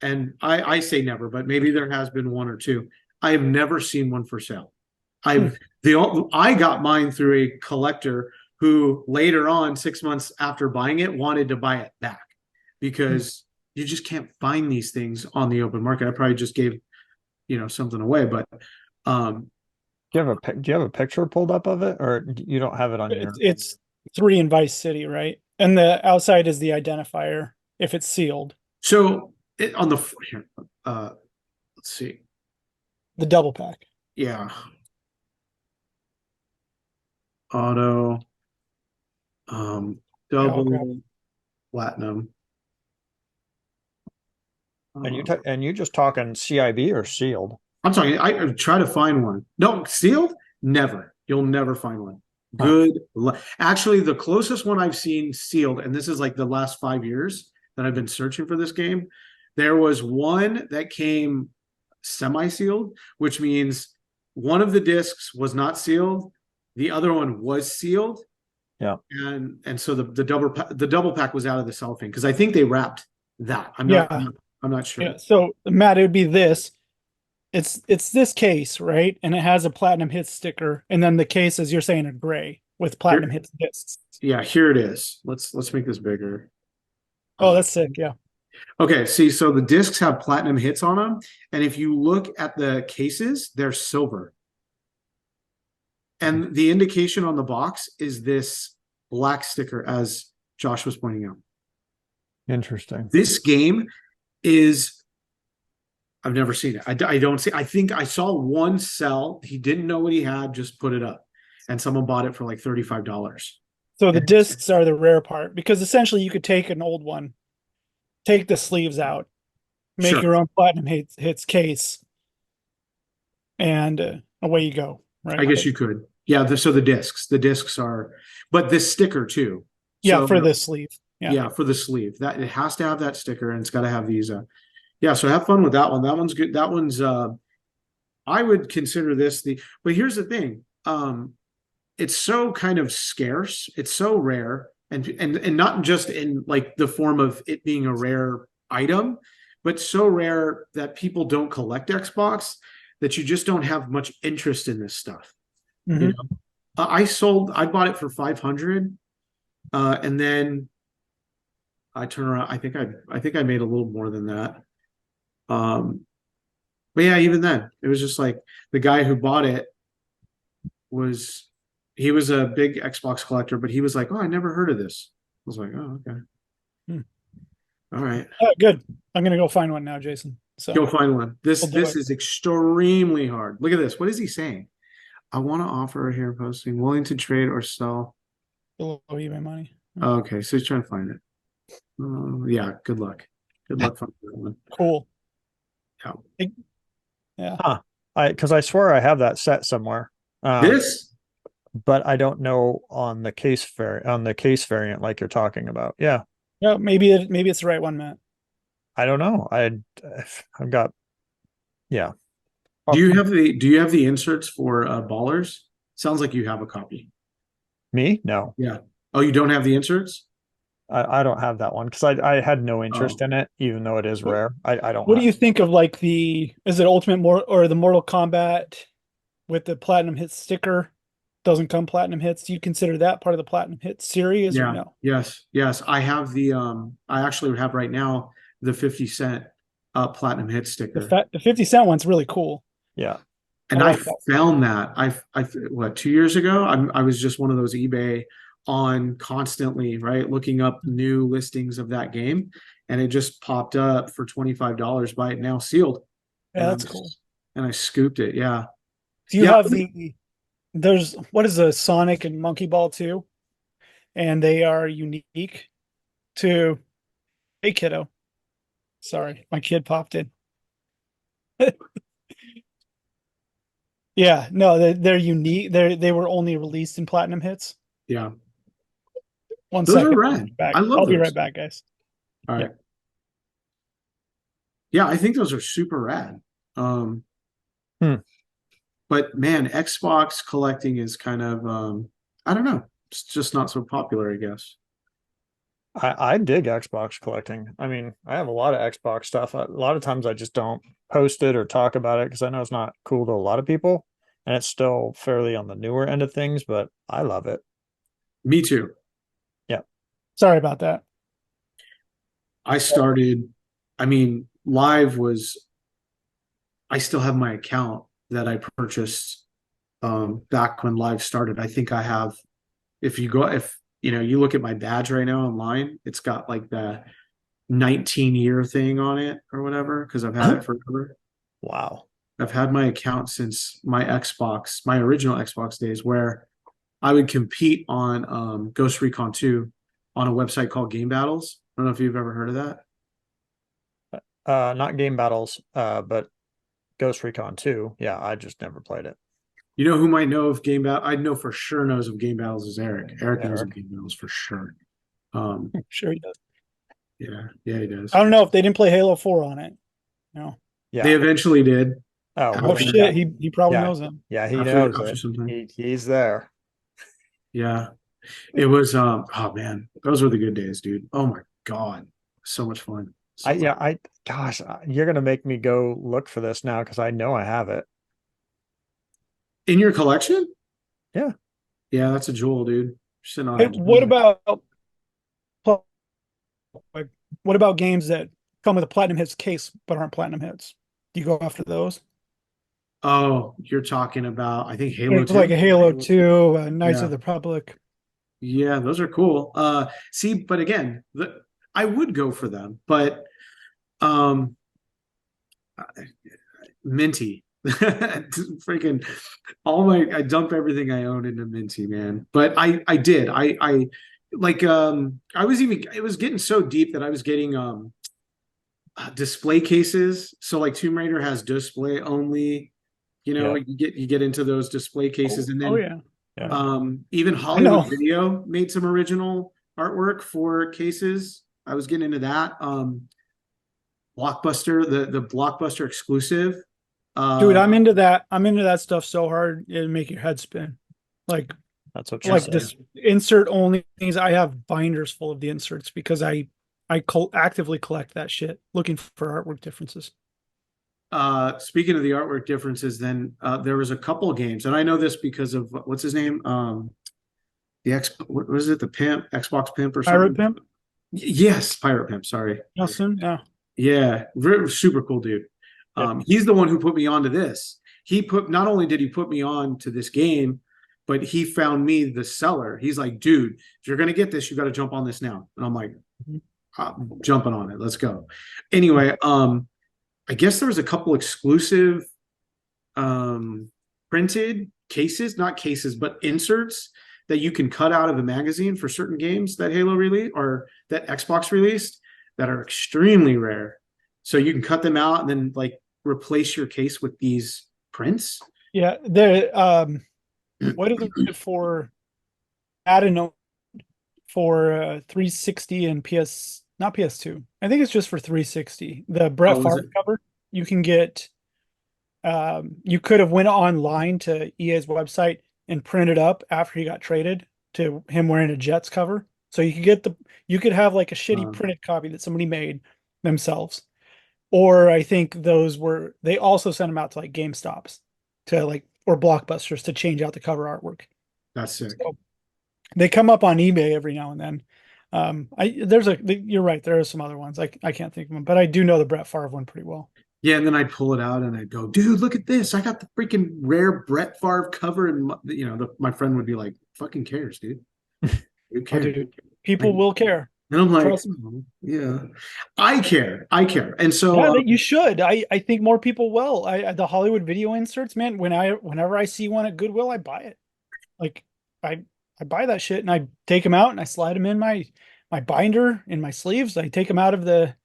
and I say never, but maybe there has been one or two. I have never seen one for sale. I got mine through a collector who later on, 6 months after buying it, wanted to buy it back because you just can't find these things on the open market. I probably just gave, something away, but do you have a picture pulled up of it, or you don't have it on your? It's 3 in Vice City, right? And the outside is the identifier if it's sealed. So on the here, let's see. The double pack. Yeah. Auto, double platinum. And you just talking CIB or sealed? I'm talking. I try to find one. No, sealed. Never. You'll never find one. Good. Actually, the closest one I've seen sealed, and this is like the last 5 years that I've been searching for this game. There was one that came semi-sealed, which means one of the discs was not sealed, the other one was sealed. Yeah. And so the double pack was out of the cellophane because I think they wrapped that. I'm not sure. Yeah. So Matt, it would be this. It's this case, right? And it has a platinum hits sticker, and then the case, as you're saying, are gray with platinum hits discs. Yeah, here it is. Let's make this bigger. Oh, that's sick. Yeah. Okay, see, so the discs have platinum hits on them, and if you look at the cases, they're silver. And the indication on the box is this black sticker, as Josh was pointing out. Interesting. This game is, I've never seen it. I don't see, I think I saw one sell. He didn't know what he had, just put it up. And someone bought it for like $35. So the discs are the rare part, because essentially you could take an old one, take the sleeves out, make your own platinum hits case, and away you go. Right? I guess you could. Yeah, so the discs are, but this sticker too. Yeah, for the sleeve. Yeah, for the sleeve. That it has to have that sticker, and it's got to have these. Yeah, so have fun with that one. That one's good. That one's. I would consider this but here's the thing. It's so kind of scarce. It's so rare, and not just in like the form of it being a rare item, but so rare that people don't collect Xbox, that you just don't have much interest in this stuff. Mm-hmm. You know? I bought it for 500, and then I turn around. I think I made a little more than that. But yeah, even then, it was just like the guy who bought it he was a big Xbox collector, but he was like, "Oh, I never heard of this." I was like, "Oh, okay, Hmm. all right." Good. I'm gonna go find one now, Jason. So Go find one. This we'll do this it. is extremely hard. Look at this. What is he saying? I want to offer here posting, willing to trade or sell. Below eBay money. Oh, okay, so he's trying to find it. Yeah, good luck. Good luck finding that one. Cool. Yeah. Yeah. Huh. Because I swear I have that set somewhere. This, But I don't know on the case variant like you're talking about. Yeah. Yeah. Maybe it's the right one, Matt. I don't know. I've got, yeah. do you have the inserts for ballers? Sounds like you have a copy. Me? No, Yeah. Oh, you don't have the inserts? I don't have that one because I had no interest Oh. in it, even though it is What, rare. I don't what do have. you think of like is it Ultimate or the Mortal Kombat with the platinum hit sticker? Doesn't come platinum hits. Do you consider that part of the platinum hit series or Yeah. no? Yes. I have the I actually have right now the 50 cent platinum hit sticker. The 50 cent one's really cool. Yeah. And I I like that. found that I what 2 years ago I was just one of those eBay on constantly, right, looking up new listings of that game, and it just popped up for $25. Buy it now, sealed. Yeah, that's cool. And I scooped it. Yeah, Do you yeah. have there's what is a Sonic and Monkey Ball 2? And they are unique to hey kiddo. Sorry, my kid popped in. Yeah, no, they're unique. They were only released in platinum hits. Yeah, One those second. are rad. Back. I love I'll be those. right back, guys. All right. Yeah. Yeah, I think those are super rad. Hmm. But man, Xbox collecting is kind of I don't know. It's just not so popular, I guess. I dig Xbox collecting. I mean, I have a lot of Xbox stuff. A lot of times I just don't post it or talk about it because I know it's not cool to a lot of people, and it's still fairly on the newer end of things, but I love it. Me too. Yeah. Sorry about that. I started, I mean, live was, I still have my account that I purchased back when live started. I think I have, if you look at my badge right now online, it's got like the 19-year thing on it or whatever, because I've had it forever. Wow. I've had my account since my original Xbox days, where I would compete on Ghost Recon 2 on a website called Game Battles. I don't know if you've ever heard of that. Not game battles, but Ghost Recon 2. Yeah, I just never played it. You know who might know of Game Battle? I know for sure knows of Game Battles is Eric. Eric knows of Eric. Game Battles for sure. I'm sure he does. Yeah, he does. I don't know if they didn't play Halo 4 on it. No. Yeah. They eventually did. Oh, Oh After- shit, he probably Yeah. knows them. Yeah, he after- knows after it. some time. He's there. Yeah. It was oh man, those were the good days, dude. Oh my God. So much fun. Gosh, you're gonna make me go look for this now because I know I have it. In your collection? Yeah. Yeah, that's a jewel, dude. Sitting on Hey, it. what about games that come with a platinum hits case but aren't platinum hits? Do you go after those? Oh, you're talking about, I think Halo There's 2. like a Halo 2, Knights Yeah. of the Republic. Yeah, those are cool. See, but again, I would go for them, but um Minty. Freaking I dump everything I own into Minty, man. But I did. I like I was even it was getting so deep that I was getting display cases. So like Tomb Raider has display only, Yeah. you get into those display cases, and then Yeah. even Hollywood know. Video made some original artwork for cases. I was getting into that. Blockbuster, the Blockbuster exclusive. Dude, I'm into that. I'm into that stuff so hard it'll make your head spin. Like That's what you're like saying. this insert only things. I have binders full of the inserts because I actively collect that shit, looking for artwork differences. Speaking of the artwork differences, then there was a couple games, and I know this because of what's his name? What was it? The Pimp, Xbox Pimp or something? Pirate Pimp? Yes, Pirate Pimp. Sorry. Nelson? Yeah. Yeah, super cool dude. He's the one who put me onto this. Not only did he put me on to this game, but he found me the seller. He's like, dude, if you're gonna get this, you got to jump on this now. And I'm like, I'm jumping on it. Let's go. Anyway, I guess there was a couple exclusive printed cases, not cases, but inserts that you can cut out of a magazine for certain games that Halo released or that Xbox released that are extremely rare. So you can cut them out and then like replace your case with these prints. Yeah, the what is it for? Add a note for 360 and PS, not PS2. I think it's just for 360. The Brett Oh, is Favre it? cover. You can get. You could have went online to EA's website and printed up after he got traded to him wearing a Jets cover. So you could get you could have like a shitty printed copy that somebody made themselves. Or I think they also sent them out to like GameStops to like, or Blockbusters to change out the cover artwork. That's sick. So they come up on eBay every now and then. You're right. There are some other ones. I can't think of them, but I do know the Brett Favre one pretty well. Yeah, and then I'd pull it out and I'd go, dude, look at this. I got the freaking rare Brett Favre cover. And, my friend would be like, fucking cares, dude. Who Oh, cares? dude, people will care. And I'm like, Trust me. oh, yeah, I care. I care. And so, Yeah, that you should. I think more people will. The Hollywood video inserts, man, whenever I see one at Goodwill, I buy it. Like I buy that shit and I take them out and I slide them in my binder in my sleeves. I take them out of the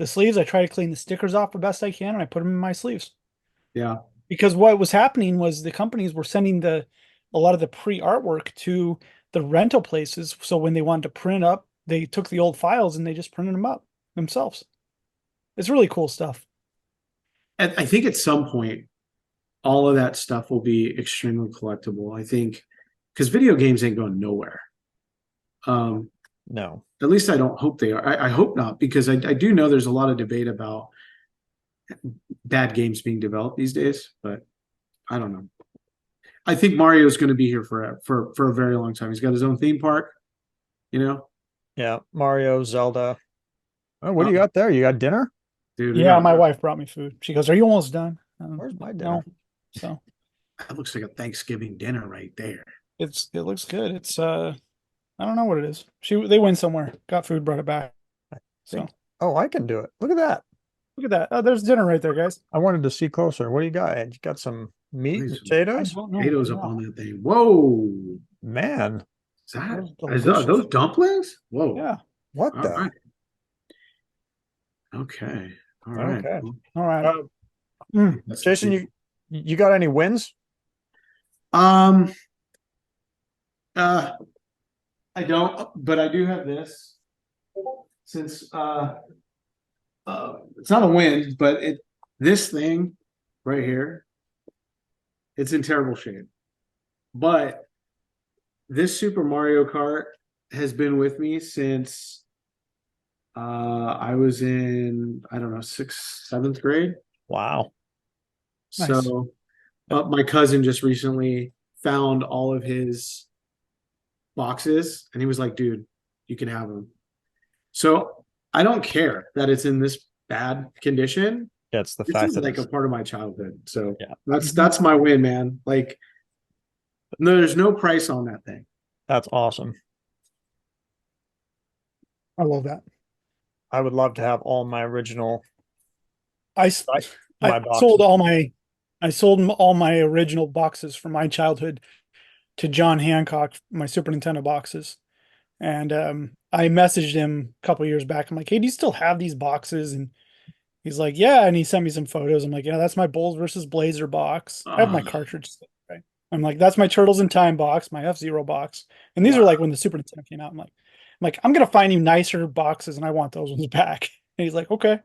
sleeves. I try to clean the stickers off the best I can and I put them in my sleeves. yeah, Because what was happening was the companies were sending a lot of the pre-artwork to the rental places. So when they wanted to print up, they took the old files and they just printed them up themselves. It's really cool stuff. I think at some point, all of that stuff will be extremely collectible. I think because video games ain't going nowhere. No. At least I don't hope they are. I hope not, because I do know there's a lot of debate about bad games being developed these days, but I don't know. I think Mario is going to be here for a very long time. He's got his own theme park, you know. Yeah, Mario, Zelda. Oh, what do you got there? You got dinner? Dude, Yeah, my wife brought me food. She goes, "Are you almost done?" Where's my No. dinner? So that looks like a Thanksgiving dinner right there. it looks good. It's I don't know what it is. They went somewhere, got food, brought it back. So Oh, I can do it. Look at that. look at that. Oh, there's dinner right there, guys. I wanted to see closer. What do you got? You got some meat, Nice. I potatoes? don't know. Potatoes up Yeah. on that thing. Whoa. Man, Is that Those are those dumplings? Whoa. Yeah. what All the? right. Okay. All right. Okay. All right. That's Jason, you got any wins? um I don't, but I do have this. Since it's not a win, but this thing right here, it's in terrible shape. But this Super Mario Kart has been with me since I was in, I don't know, sixth, seventh grade. Wow. Nice. So my cousin just recently found all of his boxes and he was like, dude, you can have them. So I don't care that it's in this bad condition. Yeah, it's the This fact is that like a it's part of my childhood. So Yeah. that's my win, man. Like, no, there's no price on that thing. that's awesome. I love that. I would love to have all my original I my boxes. sold all my original boxes from my childhood to John Hancock, my Super Nintendo boxes. And I messaged him a couple years back. I'm like, "Hey, do you still have these boxes?" And he's like, "Yeah." And he sent me some photos. I'm like, "Yeah, that's my Bulls versus Blazer box. I have my cartridge." Right? I'm like, "That's my Turtles in Time box, my F-Zero box." And these are like when the Super Nintendo came out. I'm gonna find you nicer boxes, and I want those ones back. And he's like, "Okay."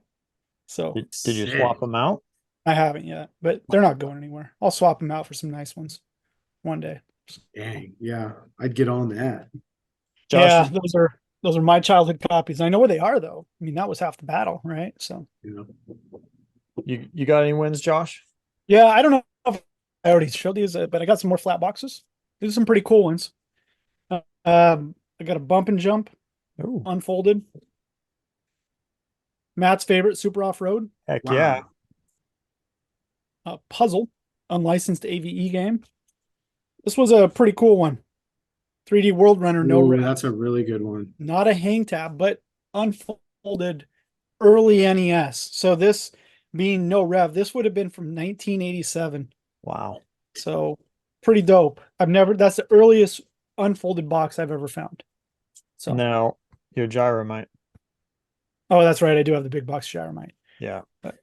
So Did you swap them out? I haven't yet, but they're not going anywhere. I'll swap them out for some nice ones one day. Dang, yeah, I'd get on that. Josh, Yeah, those are my childhood copies. I know where they are though. I mean, that was half the battle, right? So You know, you got any wins, Josh? yeah, I don't know if I already showed these, but I got some more flat boxes. These are some pretty cool ones. I got a bump and jump Ooh, unfolded. Matt's favorite Super Off Road. heck wow. yeah. Puzzle, unlicensed AVE game. This was a pretty cool one. 3D World Runner, no Ooh, rev. that's a really good one. Not a hang tab, but unfolded early NES. So this being no rev, this would have been from 1987. Wow. So pretty dope. That's the earliest unfolded box I've ever found. So, Now, your Gyromite. oh, that's right. I do have the big box Gyromite. Yeah. But have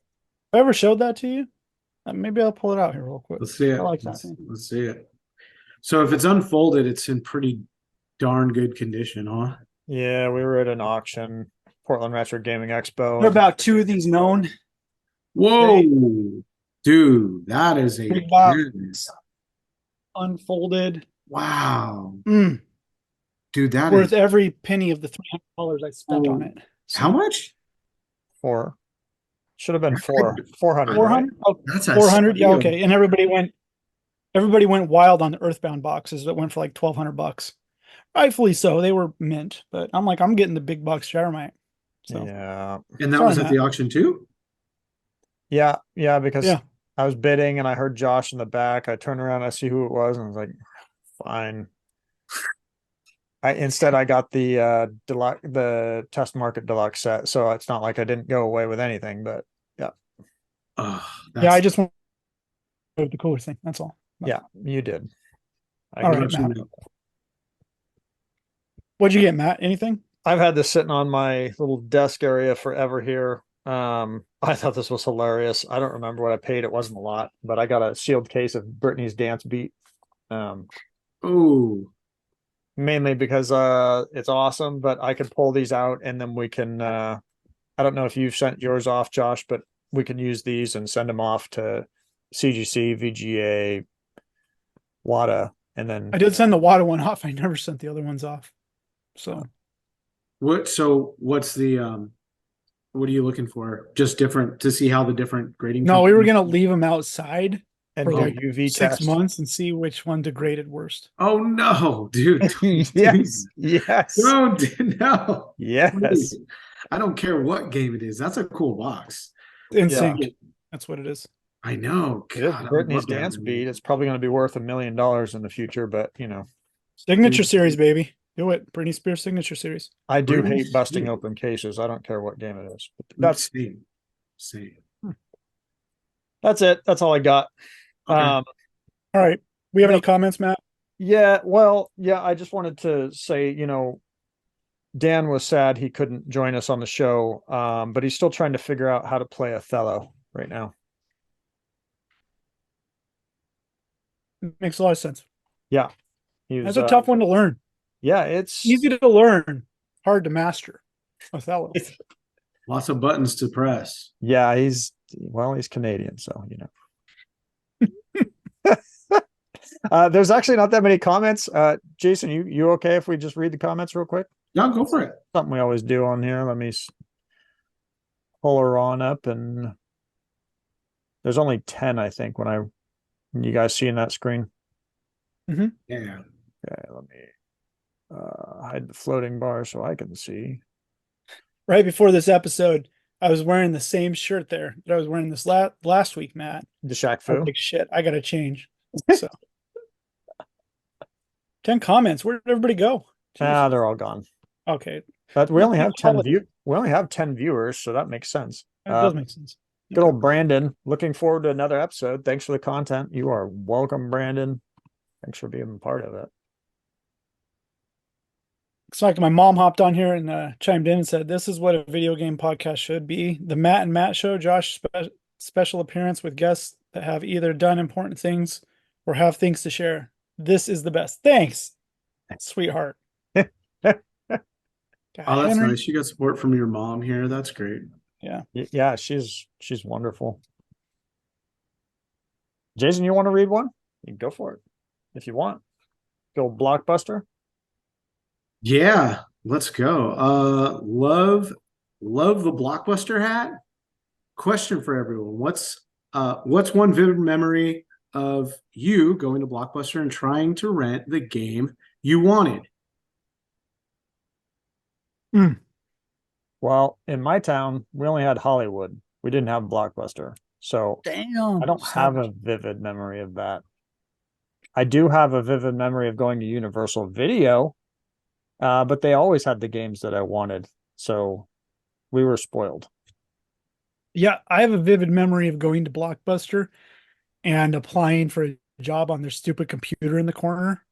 I ever showed that to you? Maybe I'll pull it out here real quick. Let's see it. I like that Let's, thing. let's see it. So if it's unfolded, it's in pretty darn good condition, huh? Yeah, we were at an auction, Portland Retro Gaming Expo. There are about two of these known. Whoa, dude, that is a Big box. gem. Unfolded. Wow, Mm, dude, that worth is every penny of the $300 I spent on it. So, how much? 4. Should have been 400, right? 400? Oh, That's a 400? Yeah, steal. okay. And everybody went wild on the Earthbound boxes that went for like $1,200. Rightfully so. They were mint, but I'm like, I'm getting the big box Gyromite. So Yeah. And that Sorry, was at Matt. the auction too? Yeah, because Yeah. I was bidding and I heard Josh in the back. I turned around, I see who it was, and I was like, fine. Instead I got the test market deluxe set, so it's not like I didn't go away with anything, but yeah. Oh, yeah, I just want the coolest thing. That's all. Yeah, you did. All right, Matt. What'd you get, Matt? Anything? I've had this sitting on my little desk area forever here. I thought this was hilarious. I don't remember what I paid. It wasn't a lot, but I got a sealed case of Britney's Dance Beat. Oh, Mainly because it's awesome, but I could pull these out and then we can I don't know if you've sent yours off, Josh, but we can use these and send them off to CGC, VGA, WADA, and then I did send the WADA one off. I never sent the other ones off. So what's the what are you looking for? Just different to see how the different grading no, we were companies- gonna leave them outside and for do like UV 6 test. months and see which one degraded worst. Oh no, dude. Yes, yes, No, no. yes. Please. I don't care what game it is. That's a cool box. In Yeah. sync. That's what it is. I know. It is God, I Britney's love that Dance movie. Beat. It's probably going to be worth $1 million in the future, but Signature series, baby. Do it. Britney Spears signature series. I do Britney hate busting Spears. open cases. I don't care what game it is. But that's Same. that's it. That's all I got. Okay. All right. We have any comments, Matt? Yeah, well, yeah, I just wanted to say, Dan was sad he couldn't join us on the show, but he's still trying to figure out how to play Othello right now. Makes a lot of sense. Yeah. He was That's a tough one to learn. Yeah, it's Easy to learn, hard to master. Othello. Lots of buttons to press. yeah, he's Canadian, so there's actually not that many comments. Jason, you okay if we just read the comments real quick? Yeah, go for it. Something we always do on here. Let me pull her on up, and there's only 10, I think, when you guys see in that screen. Yeah. Okay, let me hide the floating bar so I can see. Right before this episode, I was wearing the same shirt there that I was wearing this last week, Matt. The Shaq I was Fu. like, shit, I gotta change. So 10 comments. Where did everybody go? Jeez. They're all gone. Okay. But we only have 10 Holiday. we only have 10 viewers, so that makes sense. That does make sense. Good old Brandon. Looking forward to another episode. Thanks for the content. You are welcome, Brandon. Thanks for being part of it. It's like my mom hopped on here and chimed in and said, "This is what a video game podcast should be: the Matt and Matt show. Josh special appearance with guests that have either done important things or have things to share. This is the best. Thanks, sweetheart." Oh, that's Henry. nice. You got support from your mom here. That's great. Yeah, she's wonderful. Jason, you want to read one? You can go for it if you want. Go Blockbuster. Yeah, let's go. Love the Blockbuster hat. Question for everyone. What's one vivid memory of you going to Blockbuster and trying to rent the game you wanted? Well, in my town, we only had Hollywood. We didn't have Blockbuster. So Damn. I don't have a vivid memory of that. I do have a vivid memory of going to Universal Video, but they always had the games that I wanted, so we were spoiled. Yeah, I have a vivid memory of going to Blockbuster and applying for a job on their stupid computer in the corner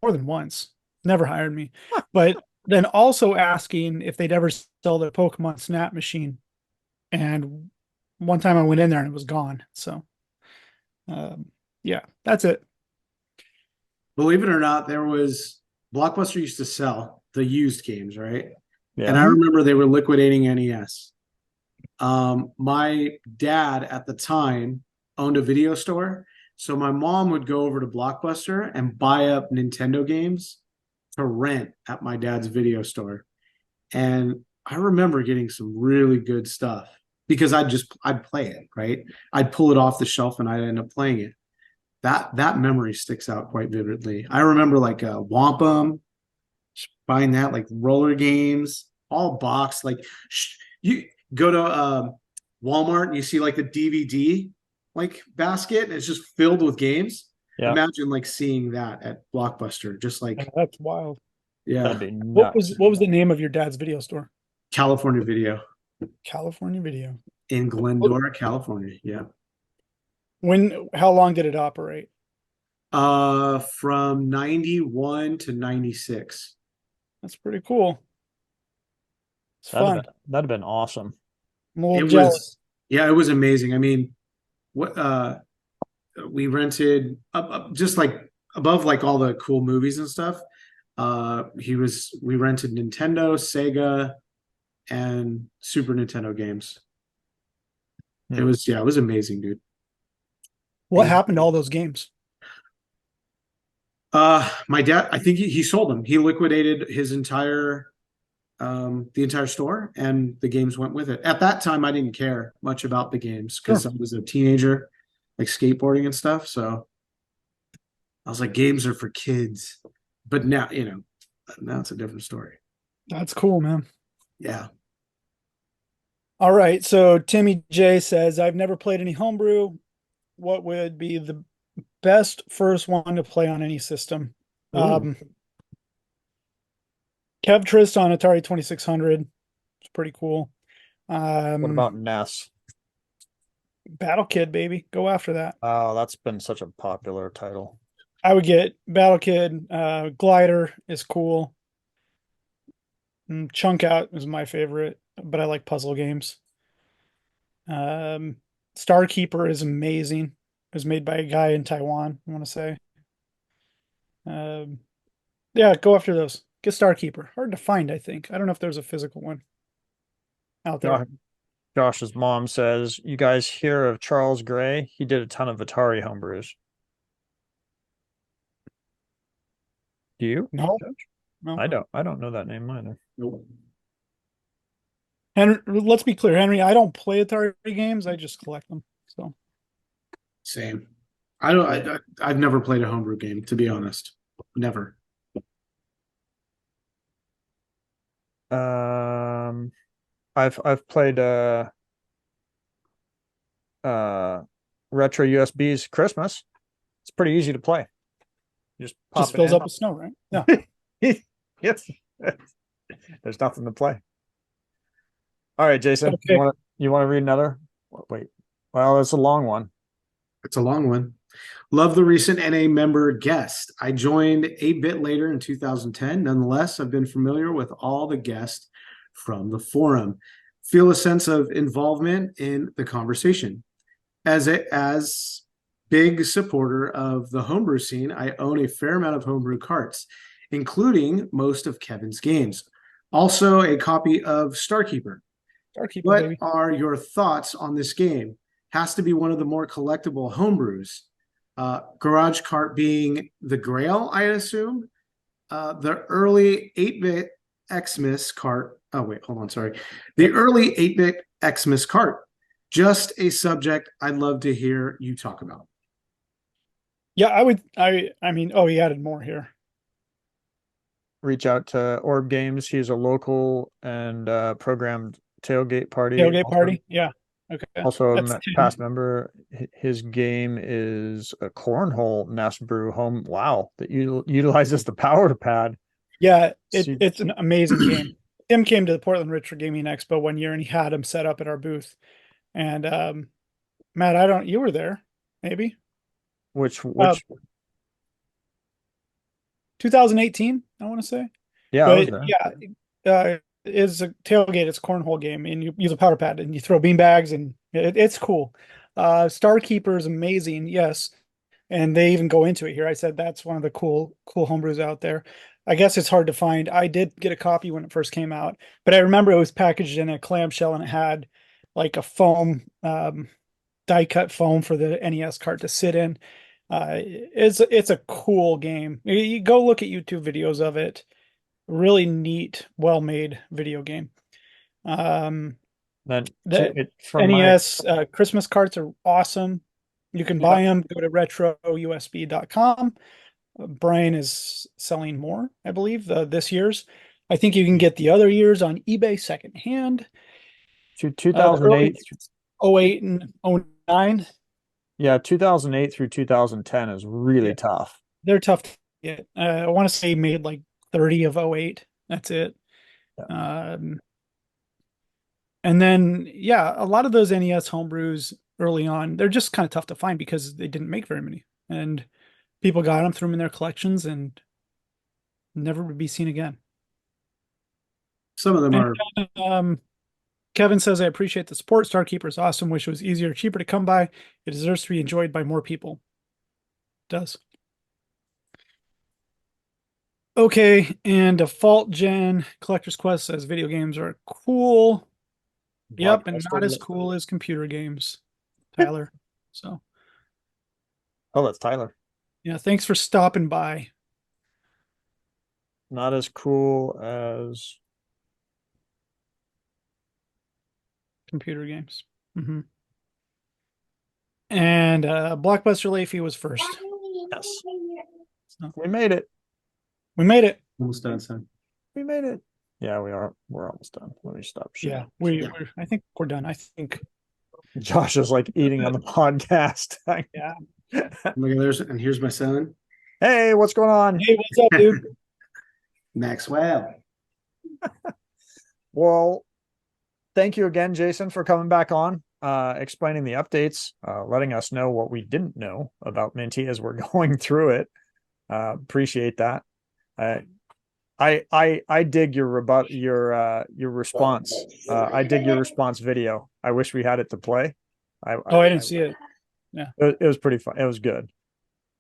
more than once. Never hired me. But then also asking if they'd ever sell the Pokemon Snap machine. And one time I went in there and it was gone. So, um, yeah, that's it. Believe it or not, there was Blockbuster used to sell the used games, right? And Yeah. I remember they were liquidating NES. My dad at the time owned a video store, so my mom would go over to Blockbuster and buy up Nintendo games to rent at my dad's video store. And I remember getting some really good stuff because I'd play it, right? I'd pull it off the shelf and I'd end up playing it. That memory sticks out quite vividly. I remember like Wampum, buying that, like roller games, all boxed. Like you go to Walmart and you see like the DVD like basket, and it's just filled with games. Yeah, Imagine like seeing that at Blockbuster, just Yeah, like that's wild. that'd yeah, be What nuts. was the name of your dad's video store? California Video California Video. in Glendora, California. Yeah. How long did it operate? From 91 to 96. That's pretty cool. It's That'd fun. have been awesome. I'm a little It jealous. was, yeah, it was amazing. I mean, what we rented up just like above like all the cool movies and stuff. We rented Nintendo, Sega, and Super Nintendo games. It was, yeah, it was amazing, dude. What happened to all those games? My dad, I think he sold them. He liquidated his entire the entire store, and the games went with it. At that time, I didn't care much about the games because Sure. I was a teenager, like skateboarding and stuff. So I was like, games are for kids. But now, now it's a different story. That's cool, man. Yeah. All right. So Timmy J says, I've never played any homebrew. What would be the best first one to play on any system? Ooh. Kev Trist on Atari 2600. It's pretty cool. What about NES? Battle Kid, baby. Go after that. Oh, that's been such a popular title. I would get Battle Kid. Glider is cool. Chunk Out is my favorite, but I like puzzle games. Starkeeper is amazing. It was made by a guy in Taiwan, I want to say. Yeah, go after those. Get Starkeeper. Hard to find, I think. I don't know if there's a physical one out there. Josh's mom says, "You guys hear of Charles Gray? He did a ton of Atari homebrews." Do you? No, Josh? no. I don't know that name either. Nope. Henry, let's be clear, Henry. I don't play Atari games. I just collect them. So Same. I've never played a homebrew game, to be honest. Never. I've played retro USB's Christmas. It's pretty easy to play. You just pop just it fills in. up with snow, right? Yeah. Yes. There's nothing to play. All right, Jason. Okay. You want to read another? Wait. Well, it's a long one. It's a long one. Love the recent NA member guest. I joined a bit later in 2010. Nonetheless, I've been familiar with all the guests from the forum. Feel a sense of involvement in the conversation. As big supporter of the homebrew scene, I own a fair amount of homebrew carts, including most of Kevin's games. Also, a copy of Starkeeper. Starkeeper, What baby. are your thoughts on this game? Has to be one of the more collectible homebrews. Garage Cart being the Grail, I assume. The early 8-bit Xmas cart. Oh, wait, hold on. Sorry. The early 8-bit Xmas cart. Just a subject I'd love to hear you talk about. Yeah, I would. I mean, oh, he added more here. Reach out to Orb Games. He's a local and programmed tailgate party. Tailgate party. Yeah. Okay. Also, That's a 10. past member, his game is a cornhole nest brew home. Wow, that utilizes the power pad. Yeah, See, it's an amazing game. Tim came to the Portland Richard Gaming Expo one year and he had him set up at our booth. And Matt, you were there, maybe. which Uh, which 2018, I want to say. yeah, I was But there. yeah, is a tailgate. It's a cornhole game, and you use a powder pad and you throw bean bags, and it's cool. Starkeeper is amazing, yes, and they even go into it here. I said that's one of the cool homebrews out there. I guess it's hard to find. I did get a copy when it first came out, but I remember it was packaged in a clamshell and it had like a foam die cut foam for the NES cart to sit in. It's a cool game. You go look at YouTube videos of it. Really neat, well made video game. Um, Then the from my NES Christmas carts are awesome. You can Yeah. buy them. Go to retrousb.com. Brian is selling more, I believe, this year's. I think you can get the other years on eBay secondhand. to The early 2008, '08 and '09. yeah, 2008 through 2010 is really Yeah, tough. they're tough to get. I want to say made like 30 of '08. That's it. Yeah. And then, yeah, a lot of those NES homebrews early on, they're just kind of tough to find because they didn't make very many. And people got them, threw them in their collections, and never would be seen again. Some of them And are. Kevin says, I appreciate the support. Starkeeper is awesome. Wish it was easier, cheaper to come by. It deserves to be enjoyed by more people. It does. Okay, and Default Gen Collector's Quest says video games are cool. Yep, and not as cool as computer games, Tyler. So, Oh, that's Tyler. yeah, thanks for stopping by. Not as cool as Computer games. Hmm. And Blockbuster Leafy was first. yes. So, We made it. we made it. Almost done, son. We made it. Yeah, we are. We're almost done. Let me stop Yeah, sharing. I think we're done. I think. Josh is like eating on the podcast. Yeah. Look at there's and here's my son, Hey, what's going on? Hey, what's up, dude? Maxwell. Well, thank you again, Jason, for coming back on, explaining the updates, letting us know what we didn't know about Minty as we're going through it. Appreciate that. I dig your response. I dig your response video. I wish we had it to play. I didn't see it. Yeah, it was pretty fun. It was good.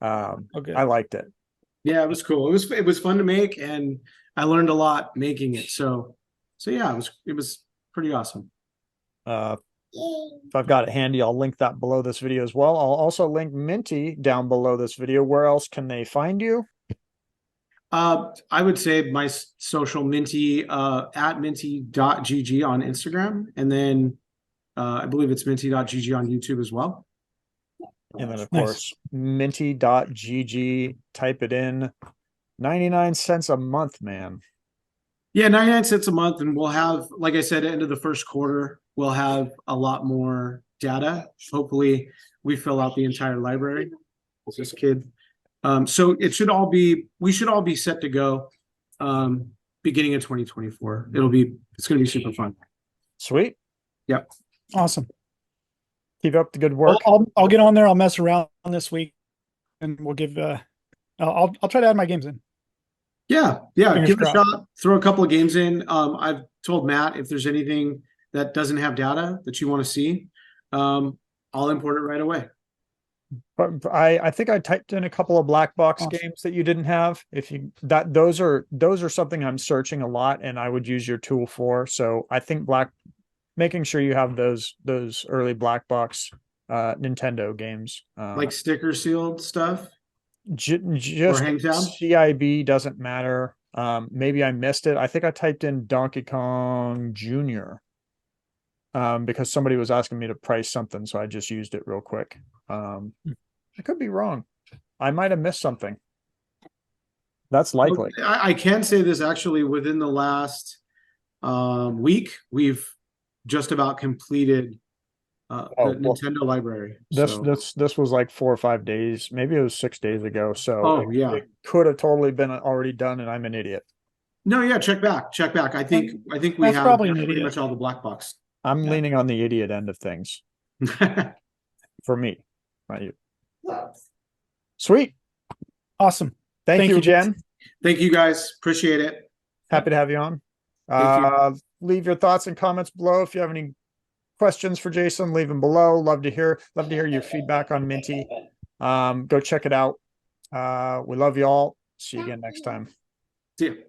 okay. I liked it. Yeah, it was cool. It was fun to make, and I learned a lot making it. So yeah, it was pretty awesome. If I've got it handy, I'll link that below this video as well. I'll also link Minty down below this video. Where else can they find you? I would say my social Minty at minty.gg on Instagram, and then I believe it's minty.gg on YouTube as well. And then, of Nice. course, minty.gg, type it in. 99 cents a month, man. Yeah, 99 cents a month, and we'll have, like I said, end of the first quarter, we'll have a lot more data. Hopefully, we fill out the entire library. It's this kid. So we should all be set to go beginning of 2024. It's going to be super fun. Sweet. Yep. Awesome. Keep up the good work. I'll get on there. I'll mess around this week, and we'll give. I'll try to add my games in. Yeah. Fingers Give it a crossed. shot. Throw a couple of games in. I've told Matt if there's anything that doesn't have data that you want to see, I'll import it right away. But I think I typed in a couple of black box Awesome. games that you didn't have. If you those are something I'm searching a lot, and I would use your tool for. So I think making sure you have those early black box Nintendo games, Like sticker sealed stuff. just Hangtown? CIB doesn't matter. Maybe I missed it. I think I typed in Donkey Kong Jr. Because somebody was asking me to price something, so I just used it real quick. I could be wrong. I might have missed something. That's likely. I can say this actually within the last week, we've just about completed the well, Nintendo library. this So, this was like 4 or 5 days, maybe it was 6 days ago. So oh yeah. it could have totally been already done, and I'm an idiot. No, yeah, check back. Check back. I think we That's have probably an pretty idiot. much all the black box. I'm Yeah. leaning on the idiot end of things for me. Not you. Sweet. Awesome. Thank Thank you you, again. Thank you guys. Appreciate it. Happy to have you on. Thank you. Leave your thoughts and comments below. If you have any questions for Jason, leave them below. Love to hear your feedback on Minty. Go check it out. We love you all. See you again next time. See you.